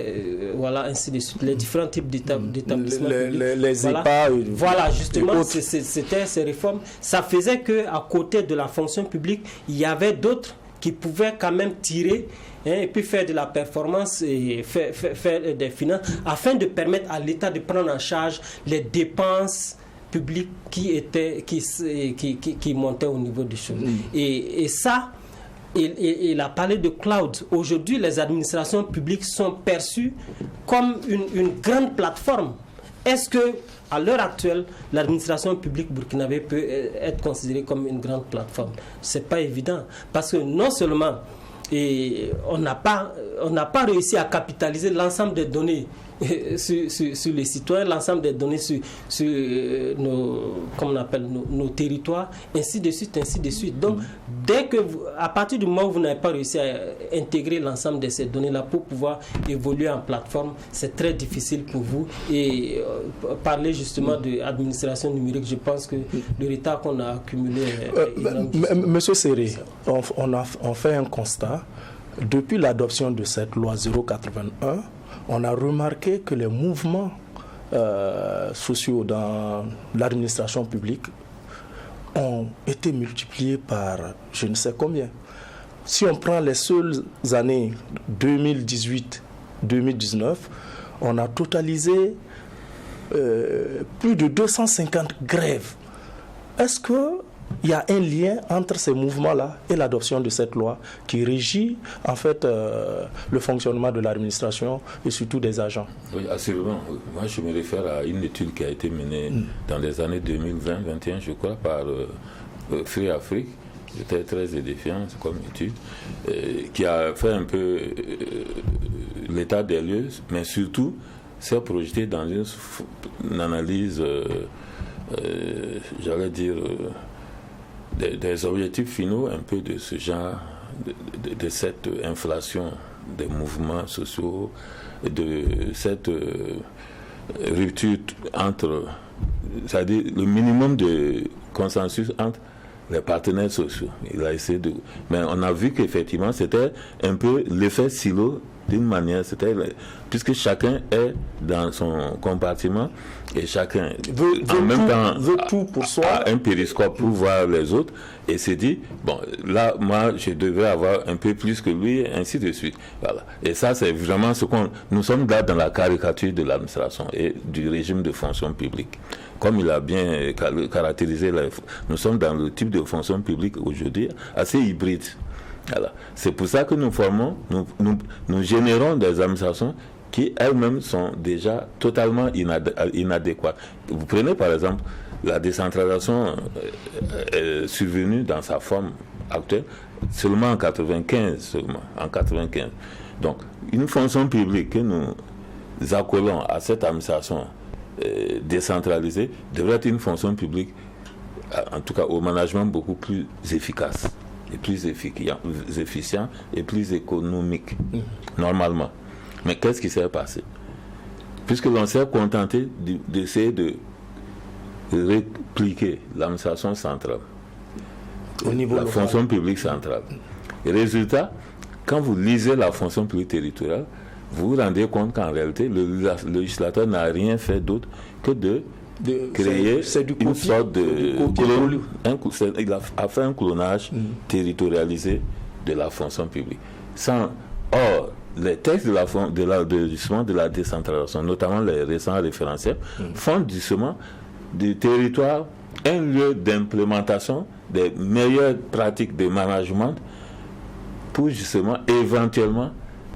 Speaker 3: voilà, ainsi de suite, les différents types d'établissements publics.
Speaker 1: Les EPA.
Speaker 3: Voilà, justement, c'était ces réformes. Ça faisait qu'à côté de la fonction publique, il y avait d'autres qui pouvaient quand même tirer et puis faire de la performance et faire des finances afin de permettre à l'État de prendre en charge les dépenses publiques qui montaient au niveau du choses. Et ça, il a parlé de cloud. Aujourd'hui, les administrations publiques sont perçues comme une grande plateforme. Est-ce que à l'heure actuelle, l'administration publique burkinabé peut être considérée comme une grande plateforme? C'est pas évident. Parce que non seulement on n'a pas réussi à capitaliser l'ensemble des données sur les citoyens, l'ensemble des données sur nos territoires, ainsi de suite. Donc, à partir du moment où vous n'avez pas réussi à intégrer l'ensemble de ces données-là pour pouvoir évoluer en plateforme, c'est très difficile pour vous. Et parler justement d'administration numérique, je pense que le retard qu'on a accumulé est
Speaker 1: Monsieur Séré, on fait un constat. Depuis l'adoption de cette loi 081, on a remarqué que les mouvements sociaux dans l'administration publique ont été multipliés par je ne sais combien. Si on prend les seules années 2018-2019, on a totalisé plus de 250 grèves. Est-ce qu'il y a un lien entre ces mouvements-là et l'adoption de cette loi qui régit en fait le fonctionnement de l'administration et surtout des agents?
Speaker 2: Oui, assurément. Moi, je me réfère à une étude qui a été menée dans les années 2020-2021, je crois, par Free Afrique. C'était très édifiant comme étude, qui a fait un peu l'état des lieux, mais surtout s'est projeté dans une analyse j'allais dire, des objectifs finaux un peu de ce genre, de cette inflation des mouvements sociaux, de cette rupture entre, c'est-à-dire le minimum de consensus entre les partenaires sociaux. Il a essayé de... Mais on a vu qu'effectivement, c'était un peu l'effet silo d'une manière, puisque chacun est dans son compartiment et chacun en même temps
Speaker 1: veut tout pour soi.
Speaker 2: A un périscope pour voir les autres et s'est dit, bon, là, moi, je devais avoir un peu plus que lui, ainsi de suite. Voilà. Et ça, c'est vraiment ce qu'on... Nous sommes là dans la caricature de l'administration et du régime de fonction publique. Comme il a bien caractérisé, nous sommes dans le type de fonction publique aujourd'hui assez hybride. Voilà. C'est pour ça que nous formons, nous générons des administrations qui elles-mêmes sont déjà totalement inadéquates. Vous prenez par exemple la décentralisation survenue dans sa forme actuelle seulement en 95. Donc une fonction publique que nous accolons à cette administration décentralisée devrait être une fonction publique, en tout cas au management, beaucoup plus efficace et plus efficient et plus économique, normalement. Mais qu'est-ce qui s'est passé? Puisque l'on s'est contenté d'essayer de répliquer l'administration centrale, au niveau la fonction publique centrale. Et résultat, quand vous lisez la fonction publique territoriale, vous vous rendez compte qu'en réalité, le législateur n'a rien fait d'autre que de créer une sorte de clone. Il a fait un clonage territorialisé de la fonction publique. Or, les textes de la décentralisation, notamment les récents référentiels, font justement du territoire un lieu d'implémentation des meilleures pratiques de management pour justement éventuellement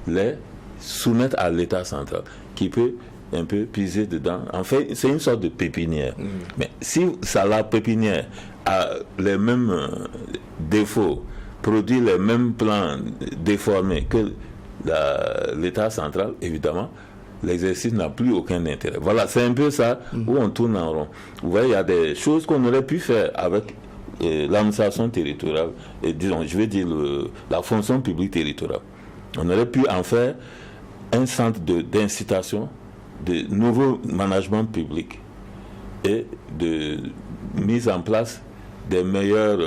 Speaker 2: les soumettre à l'État central, qui peut un peu puiser dedans. En fait, c'est une sorte de pépinière. Mais si la pépinière a les mêmes défauts, produit les mêmes plans déformés que l'État central, évidemment, l'exercice n'a plus aucun intérêt. Voilà, c'est un peu ça où on tourne en rond. Vous voyez, il y a des choses qu'on aurait pu faire avec l'administration territoriale, et disons, je vais dire la fonction publique territoriale. On aurait pu en faire un centre d'incitation de nouveau management public et de mise en place des meilleurs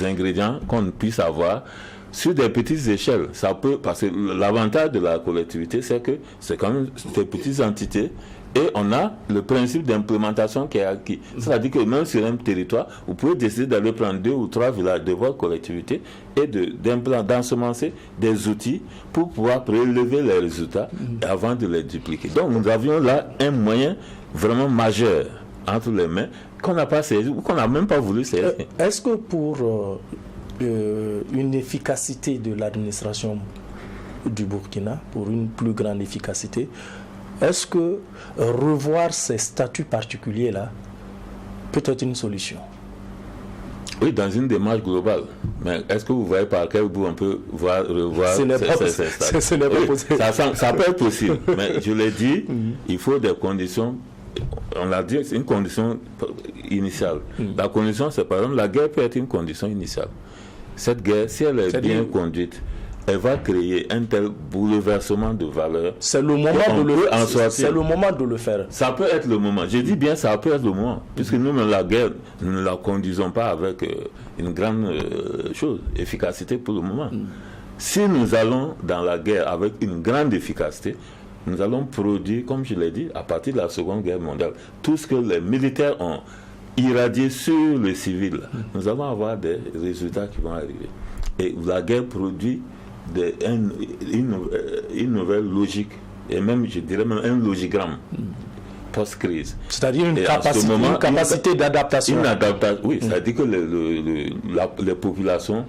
Speaker 2: ingrédients qu'on puisse avoir sur des petites échelles. Ça peut, parce que l'avantage de la collectivité, c'est que c'est quand même des petites entités et on a le principe d'implémentation qui est acquis. C'est-à-dire que même sur un territoire, vous pouvez décider d'aller prendre 2 ou 3 villages de votre collectivité et d'ensemencer des outils pour pouvoir prélever les résultats avant de les dupliquer. Donc nous avions là un moyen vraiment majeur entre les mains qu'on n'a pas saisi ou qu'on n'a même pas voulu saisir.
Speaker 1: Est-ce que pour une efficacité de l'administration du Burkina, pour une plus grande efficacité, est-ce que revoir ces statuts particuliers-là peut être une solution?
Speaker 2: Oui, dans une démarche globale. Mais est-ce que vous voyez par quel bout on peut revoir
Speaker 1: ce n'est pas possible.
Speaker 2: Ça peut être possible. Mais je l'ai dit, il faut des conditions. On l'a dit, c'est une condition initiale. La condition, c'est par exemple, la guerre peut être une condition initiale. Cette guerre, si elle est bien conduite, elle va créer un tel bouleversement de valeurs.
Speaker 1: C'est le moment c'est le moment de le faire.
Speaker 2: Ça peut être le moment. Je dis bien ça peut être le moment. Puisque nous, la guerre, nous ne la conduisons pas avec une grande efficacité pour le moment. Si nous allons dans la guerre avec une grande efficacité, nous allons produire, comme je l'ai dit, à partir de la Seconde Guerre mondiale, tout ce que les militaires ont irradié sur les civils. Nous allons avoir des résultats qui vont arriver. Et la guerre produit une nouvelle logique, et même, je dirais même un logigramme post-crise.
Speaker 1: C'est-à-dire une capacité d'adaptation.
Speaker 2: Oui, c'est-à-dire que les populations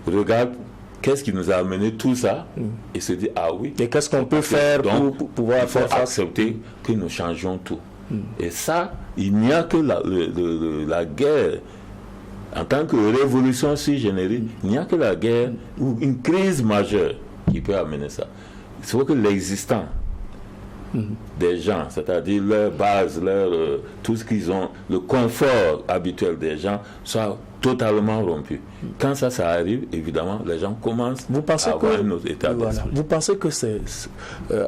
Speaker 2: regardent qu'est-ce qui nous a amené tout ça et se disent, ah oui.
Speaker 1: Et qu'est-ce qu'on peut faire pour pouvoir faire face?
Speaker 2: Accepter que nous changeons tout. Et ça, il n'y a que la guerre. En tant que révolution sui generis, il n'y a que la guerre ou une crise majeure qui peut amener ça. Il faut que l'existant des gens, c'est-à-dire leur base, tout ce qu'ils ont, le confort habituel des gens, soit totalement rompu. Quand ça arrive, évidemment, les gens commencent à avoir un autre état d'esprit.
Speaker 1: Vous pensez que c'est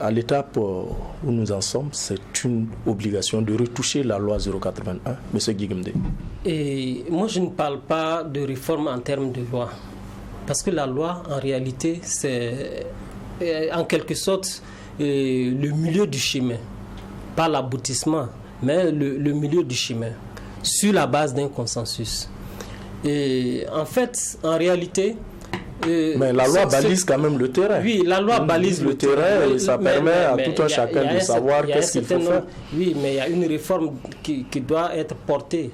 Speaker 1: à l'étape où nous en sommes, c'est une obligation de retoucher la loi 081, M. Guigemdé?
Speaker 3: Et moi, je ne parle pas de réforme en termes de loi. Parce que la loi, en réalité, c'est en quelque sorte le milieu du chemin. Pas l'aboutissement, mais le milieu du chemin. Sur la base d'un consensus. Et en fait, en réalité...
Speaker 1: mais la loi balise quand même le terrain.
Speaker 3: Oui, la loi balise le terrain.
Speaker 1: Et ça permet à tout un chacun de savoir qu'est-ce qu'il faut faire.
Speaker 3: Oui, mais il y a une réforme qui doit être portée,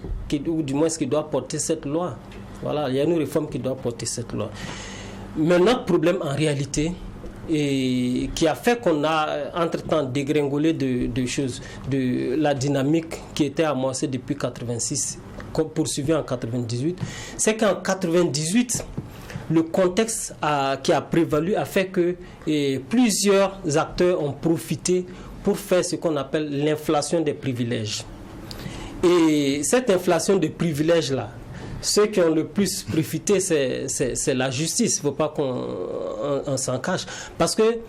Speaker 3: ou du moins qui doit porter cette loi. Voilà, il y a une réforme qui doit porter cette loi. Mais notre problème en réalité, et qui a fait qu'on a entre-temps dégringolé de choses, de la dynamique qui était amorcée depuis 86, poursuivie en 98, c'est qu'en 98, le contexte qui a prévalu a fait que plusieurs acteurs ont profité pour faire ce qu'on appelle l'inflation des privilèges. Et cette inflation des privilèges-là, ceux qui ont le plus profité, c'est la justice. Il ne faut pas qu'on s'en cache. Parce que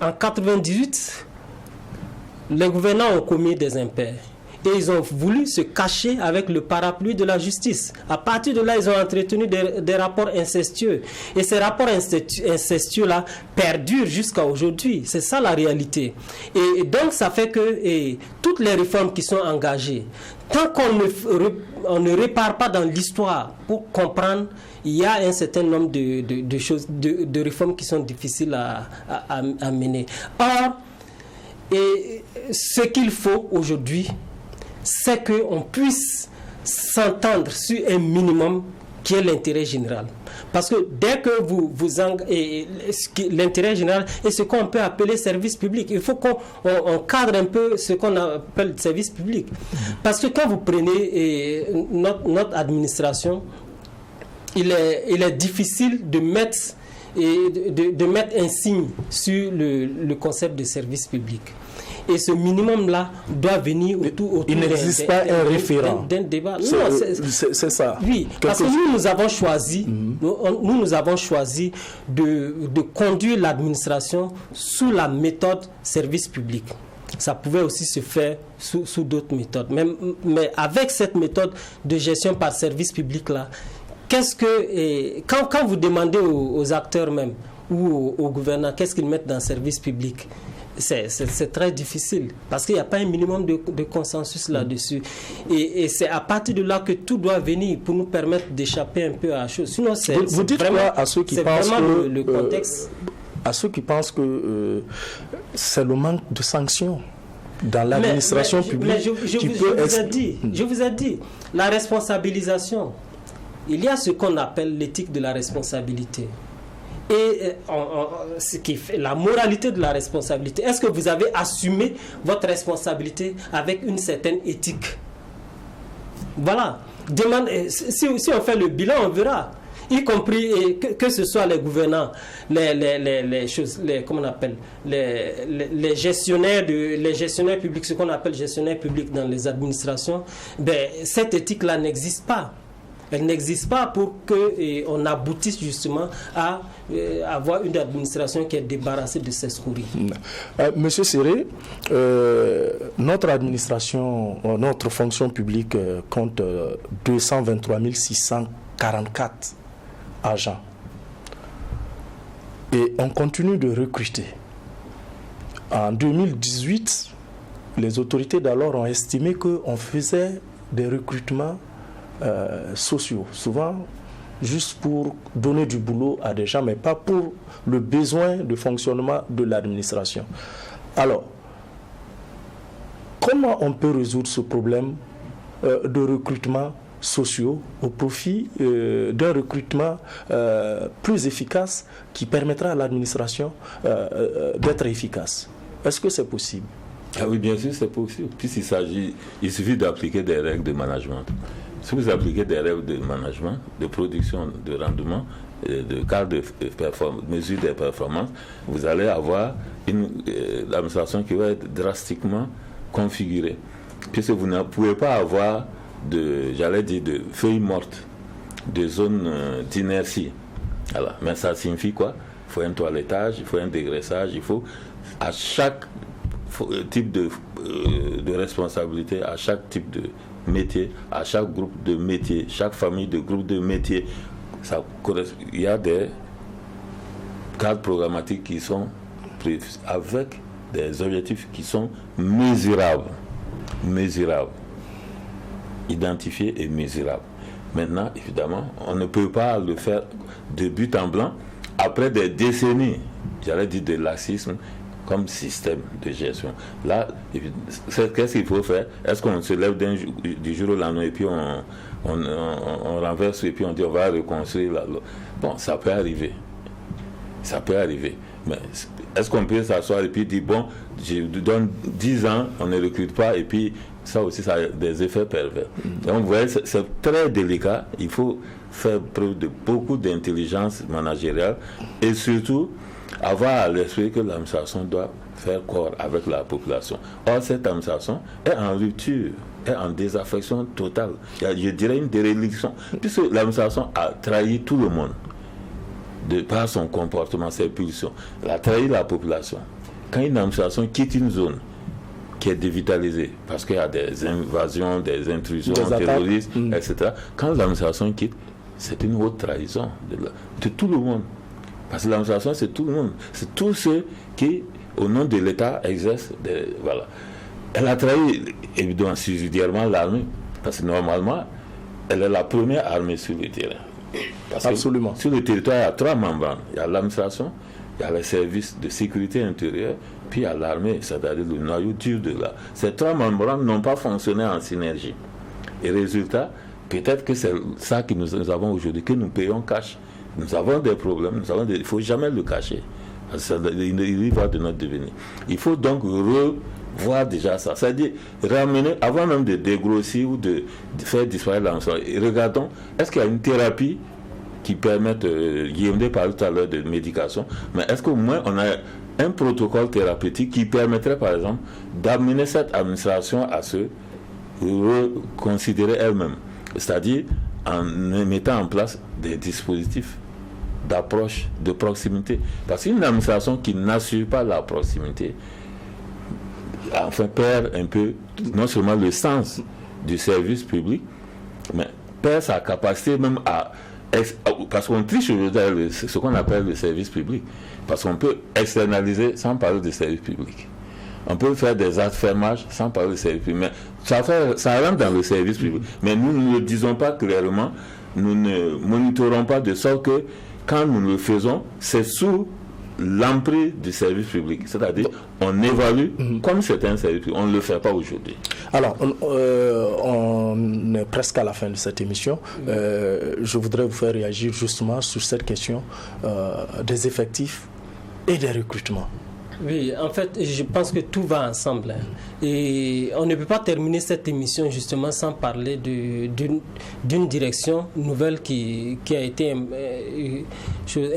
Speaker 3: en 98, les gouvernants ont commis des impairs. Et ils ont voulu se cacher avec le parapluie de la justice. À partir de là, ils ont entretenu des rapports incestueux. Et ces rapports incestueux-là perdurent jusqu'à aujourd'hui. C'est ça la réalité. Et donc, ça fait que toutes les réformes qui sont engagées, tant qu'on ne répare pas dans l'histoire pour comprendre, il y a un certain nombre de choses, de réformes qui sont difficiles à mener. Or, ce qu'il faut aujourd'hui, c'est qu'on puisse s'entendre sur un minimum qui est l'intérêt général. Parce que dès que l'intérêt général est ce qu'on peut appeler service public, il faut qu'on cadre un peu ce qu'on appelle service public. Parce que quand vous prenez notre administration, il est difficile de mettre un signe sur le concept de service public. Et ce minimum-là doit venir autour
Speaker 1: il n'existe pas un référent
Speaker 3: d'un débat.
Speaker 1: C'est ça.
Speaker 3: Oui, parce que nous avons choisi, nous avons choisi de conduire l'administration sous la méthode service public. Ça pouvait aussi se faire sous d'autres méthodes. Mais avec cette méthode de gestion par service public-là, quand vous demandez aux acteurs même ou aux gouvernants qu'est-ce qu'ils mettent dans le service public, c'est très difficile parce qu'il n'y a pas un minimum de consensus là-dessus. Et c'est à partir de là que tout doit venir pour nous permettre d'échapper un peu à la chose. Sinon,
Speaker 1: vous dites vraiment, quoi à ceux qui pensent que
Speaker 3: le contexte.
Speaker 1: À ceux qui pensent que c'est le manque de sanctions dans l'administration publique.
Speaker 3: Je vous ai dit, la responsabilisation. Il y a ce qu'on appelle l'éthique de la responsabilité. Et ce qui fait la moralité de la responsabilité. Est-ce que vous avez assumé votre responsabilité avec une certaine éthique? Voilà. Si on fait le bilan, on verra. Y compris que ce soit les gouvernants, les gestionnaires publics, ce qu'on appelle gestionnaires publics dans les administrations, cette éthique-là n'existe pas. Elle n'existe pas pour qu'on aboutisse justement à avoir une administration qui est débarrassée de ces scories.
Speaker 1: Monsieur Séré, notre administration, notre fonction publique compte 223 644 agents. Et on continue de recruter. En 2018, les autorités d'alors ont estimé qu'on faisait des recrutements sociaux, souvent juste pour donner du boulot à des gens, mais pas pour le besoin de fonctionnement de l'administration. Alors, comment on peut résoudre ce problème de recrutement sociaux au profit d'un recrutement plus efficace qui permettra à l'administration d'être efficace? Est-ce que c'est possible?
Speaker 2: Ah oui, bien sûr, c'est possible. Il suffit d'appliquer des règles de management. Si vous appliquez des règles de management, de production, de rendement, de cadre de mesure des performances, vous allez avoir une administration qui va être drastiquement configurée. Puisque vous ne pouvez pas avoir de feuilles mortes, de zones d'inertie. Voilà. Mais ça signifie quoi? Il faut un toilettage, il faut un dégraissage, il faut à chaque type de responsabilité, à chaque type de métier, à chaque groupe de métiers, chaque famille de groupe de métiers, il y a des cadres programmatiques qui sont prévus avec des objectifs qui sont mesurables, identifiés et mesurables. Maintenant, évidemment, on ne peut pas le faire de but en blanc après des décennies, de laxisme comme système de gestion. Là, qu'est-ce qu'il faut faire? Est-ce qu'on se lève du jour au lendemain et puis on renverse et puis on dit on va reconstruire Bon, ça peut arriver. Mais est-ce qu'on peut s'asseoir et puis dire bon, je donne 10 ans, on ne recrute pas, et puis ça aussi, ça a des effets pervers. Donc, vous voyez, c'est très délicat. Il faut faire preuve de beaucoup d'intelligence managériale et surtout avoir à l'esprit que l'administration doit faire corps avec la population. Or, cette administration est en rupture, est en désaffection totale. Je dirais une déréliction, puisque l'administration a trahi tout le monde par son comportement, ses pulsions. Elle a trahi la population. Quand une administration quitte une zone qui est dévitalisée, parce qu'il y a des invasions, des intrusions terroristes, etc., quand l'administration quitte, c'est une haute trahison de tout le monde. Parce que l'administration, c'est tout le monde. C'est tous ceux qui, au nom de l'État, exercent voilà. Elle a trahi, évidemment, subsidiairement l'armée. Parce que normalement, elle est la première armée sur le terrain. Parce
Speaker 1: Absolument.
Speaker 2: Sur le territoire, il y a 3 membranes. Il y a l'administration, il y a les services de sécurité intérieure, puis il y a l'armée, c'est-à-dire le noyau dur de là. Ces 3 membranes n'ont pas fonctionné en synergie. Et résultat, peut-être que c'est ça que nous avons aujourd'hui, que nous payons cash. Nous avons des problèmes, il ne faut jamais le cacher. Il y va de notre devenir. Il faut donc revoir déjà ça. C'est-à-dire ramener, avant même de dégrossir ou de faire disparaître l'ensemble, regardons, est-ce qu'il y a une thérapie qui permette, Guillaume parlait tout à l'heure de médication, mais est-ce qu'au moins on a un protocole thérapeutique qui permettrait par exemple d'amener cette administration à se reconsidérer elle-même, c'est-à-dire en mettant en place des dispositifs d'approche de proximité. Parce qu'une administration qui n'assure pas la proximité, enfin perd un peu non seulement le sens du service public, mais perd sa capacité même parce qu'on triche aujourd'hui ce qu'on appelle le service public. Parce qu'on peut externaliser sans parler de service public. On peut faire des actes fermages sans parler de service public. Mais ça rentre dans le service public. Mais nous ne le disons pas clairement, nous ne monitorons pas de sorte que quand nous le faisons, c'est sous l'emprise du service public. C'est-à-dire, on évalue comme c'est un service public. On ne le fait pas aujourd'hui.
Speaker 1: Alors, on est presque à la fin de cette émission. Je voudrais vous faire réagir justement sur cette question des effectifs et des recrutements.
Speaker 3: Oui, en fait, je pense que tout va ensemble. Et on ne peut pas terminer cette émission justement sans parler d'une direction nouvelle qui a été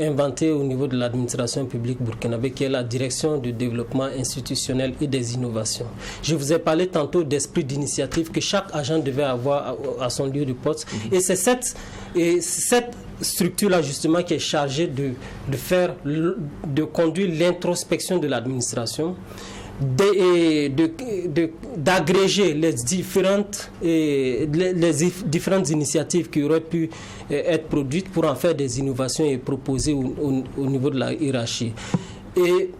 Speaker 3: inventée au niveau de l'administration publique burkinabé, qui est la direction du développement institutionnel et des innovations. Je vous ai parlé tantôt d'esprit d'initiative que chaque agent devait avoir à son lieu de poste. Et c'est cette structure-là justement qui est chargée de conduire l'introspection de l'administration, d'agréger les différentes initiatives qui auraient pu être produites pour en faire des innovations et proposer au niveau de la hiérarchie. Et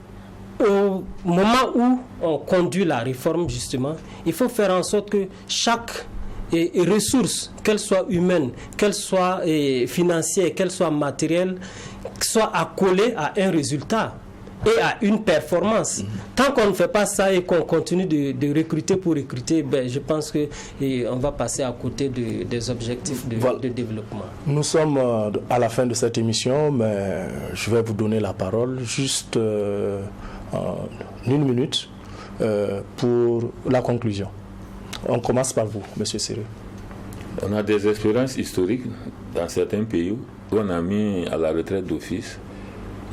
Speaker 3: au moment où on conduit la réforme justement, il faut faire en sorte que chaque ressources, qu'elles soient humaines, qu'elles soient financières, qu'elles soient matérielles, soient accolées à un résultat et à une performance. Tant qu'on ne fait pas ça et qu'on continue de recruter pour recruter, je pense qu'on va passer à côté des objectifs de développement.
Speaker 1: Nous sommes à la fin de cette émission, mais je vais vous donner la parole juste une minute pour la conclusion. On commence par vous, M. Séré.
Speaker 2: On a des expériences historiques dans certains pays où on a mis à la retraite d'office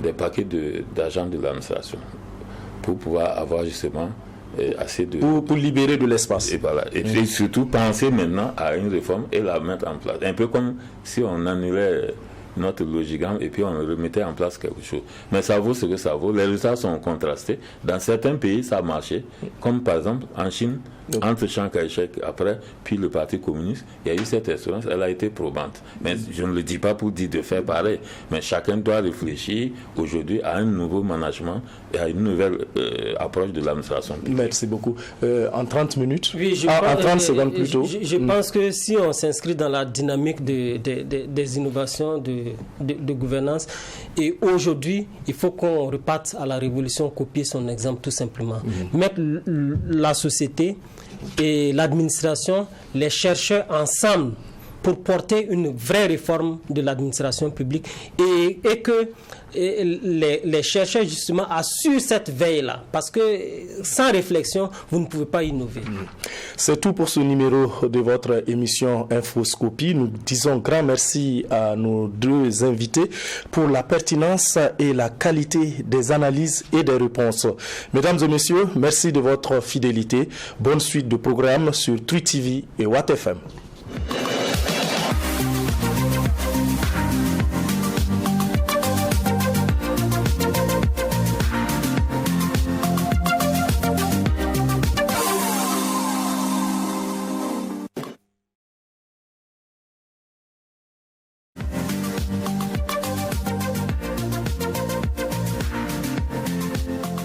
Speaker 2: des paquets d'agents de l'administration pour pouvoir avoir justement assez de...
Speaker 1: Pour libérer de l'espace.
Speaker 2: Et voilà. Et puis surtout penser maintenant à une réforme et la mettre en place. Un peu comme si on annulait notre logigramme et puis on remettait en place quelque chose. Mais ça vaut ce que ça vaut. Les résultats sont contrastés. Dans certains pays, ça a marché. Comme par exemple en Chine, entre Chiang Kai-shek après, puis le Parti communiste, il y a eu cette expérience, elle a été probante. Mais je ne le dis pas pour dire de faire pareil. Mais chacun doit réfléchir aujourd'hui à un nouveau management et à une nouvelle approche de l'administration publique.
Speaker 1: Merci beaucoup. En 30 minutes,
Speaker 3: oui,
Speaker 1: en 30 secondes plutôt.
Speaker 3: Je pense que si on s'inscrit dans la dynamique des innovations de gouvernance, et aujourd'hui, il faut qu'on reparte à la révolution, copier son exemple tout simplement. Mettre la société et l'administration, les chercheurs ensemble pour porter une vraie réforme de l'administration publique et que les chercheurs justement assurent cette veille-là, parce que sans réflexion, vous ne pouvez pas innover.
Speaker 1: C'est tout pour ce numéro de votre émission Infoscopie. Nous disons grand merci à nos deux invités pour la pertinence et la qualité des analyses et des réponses. Mesdames et messieurs, merci de votre fidélité. Bonne suite de programmes sur True TV et Watt FM.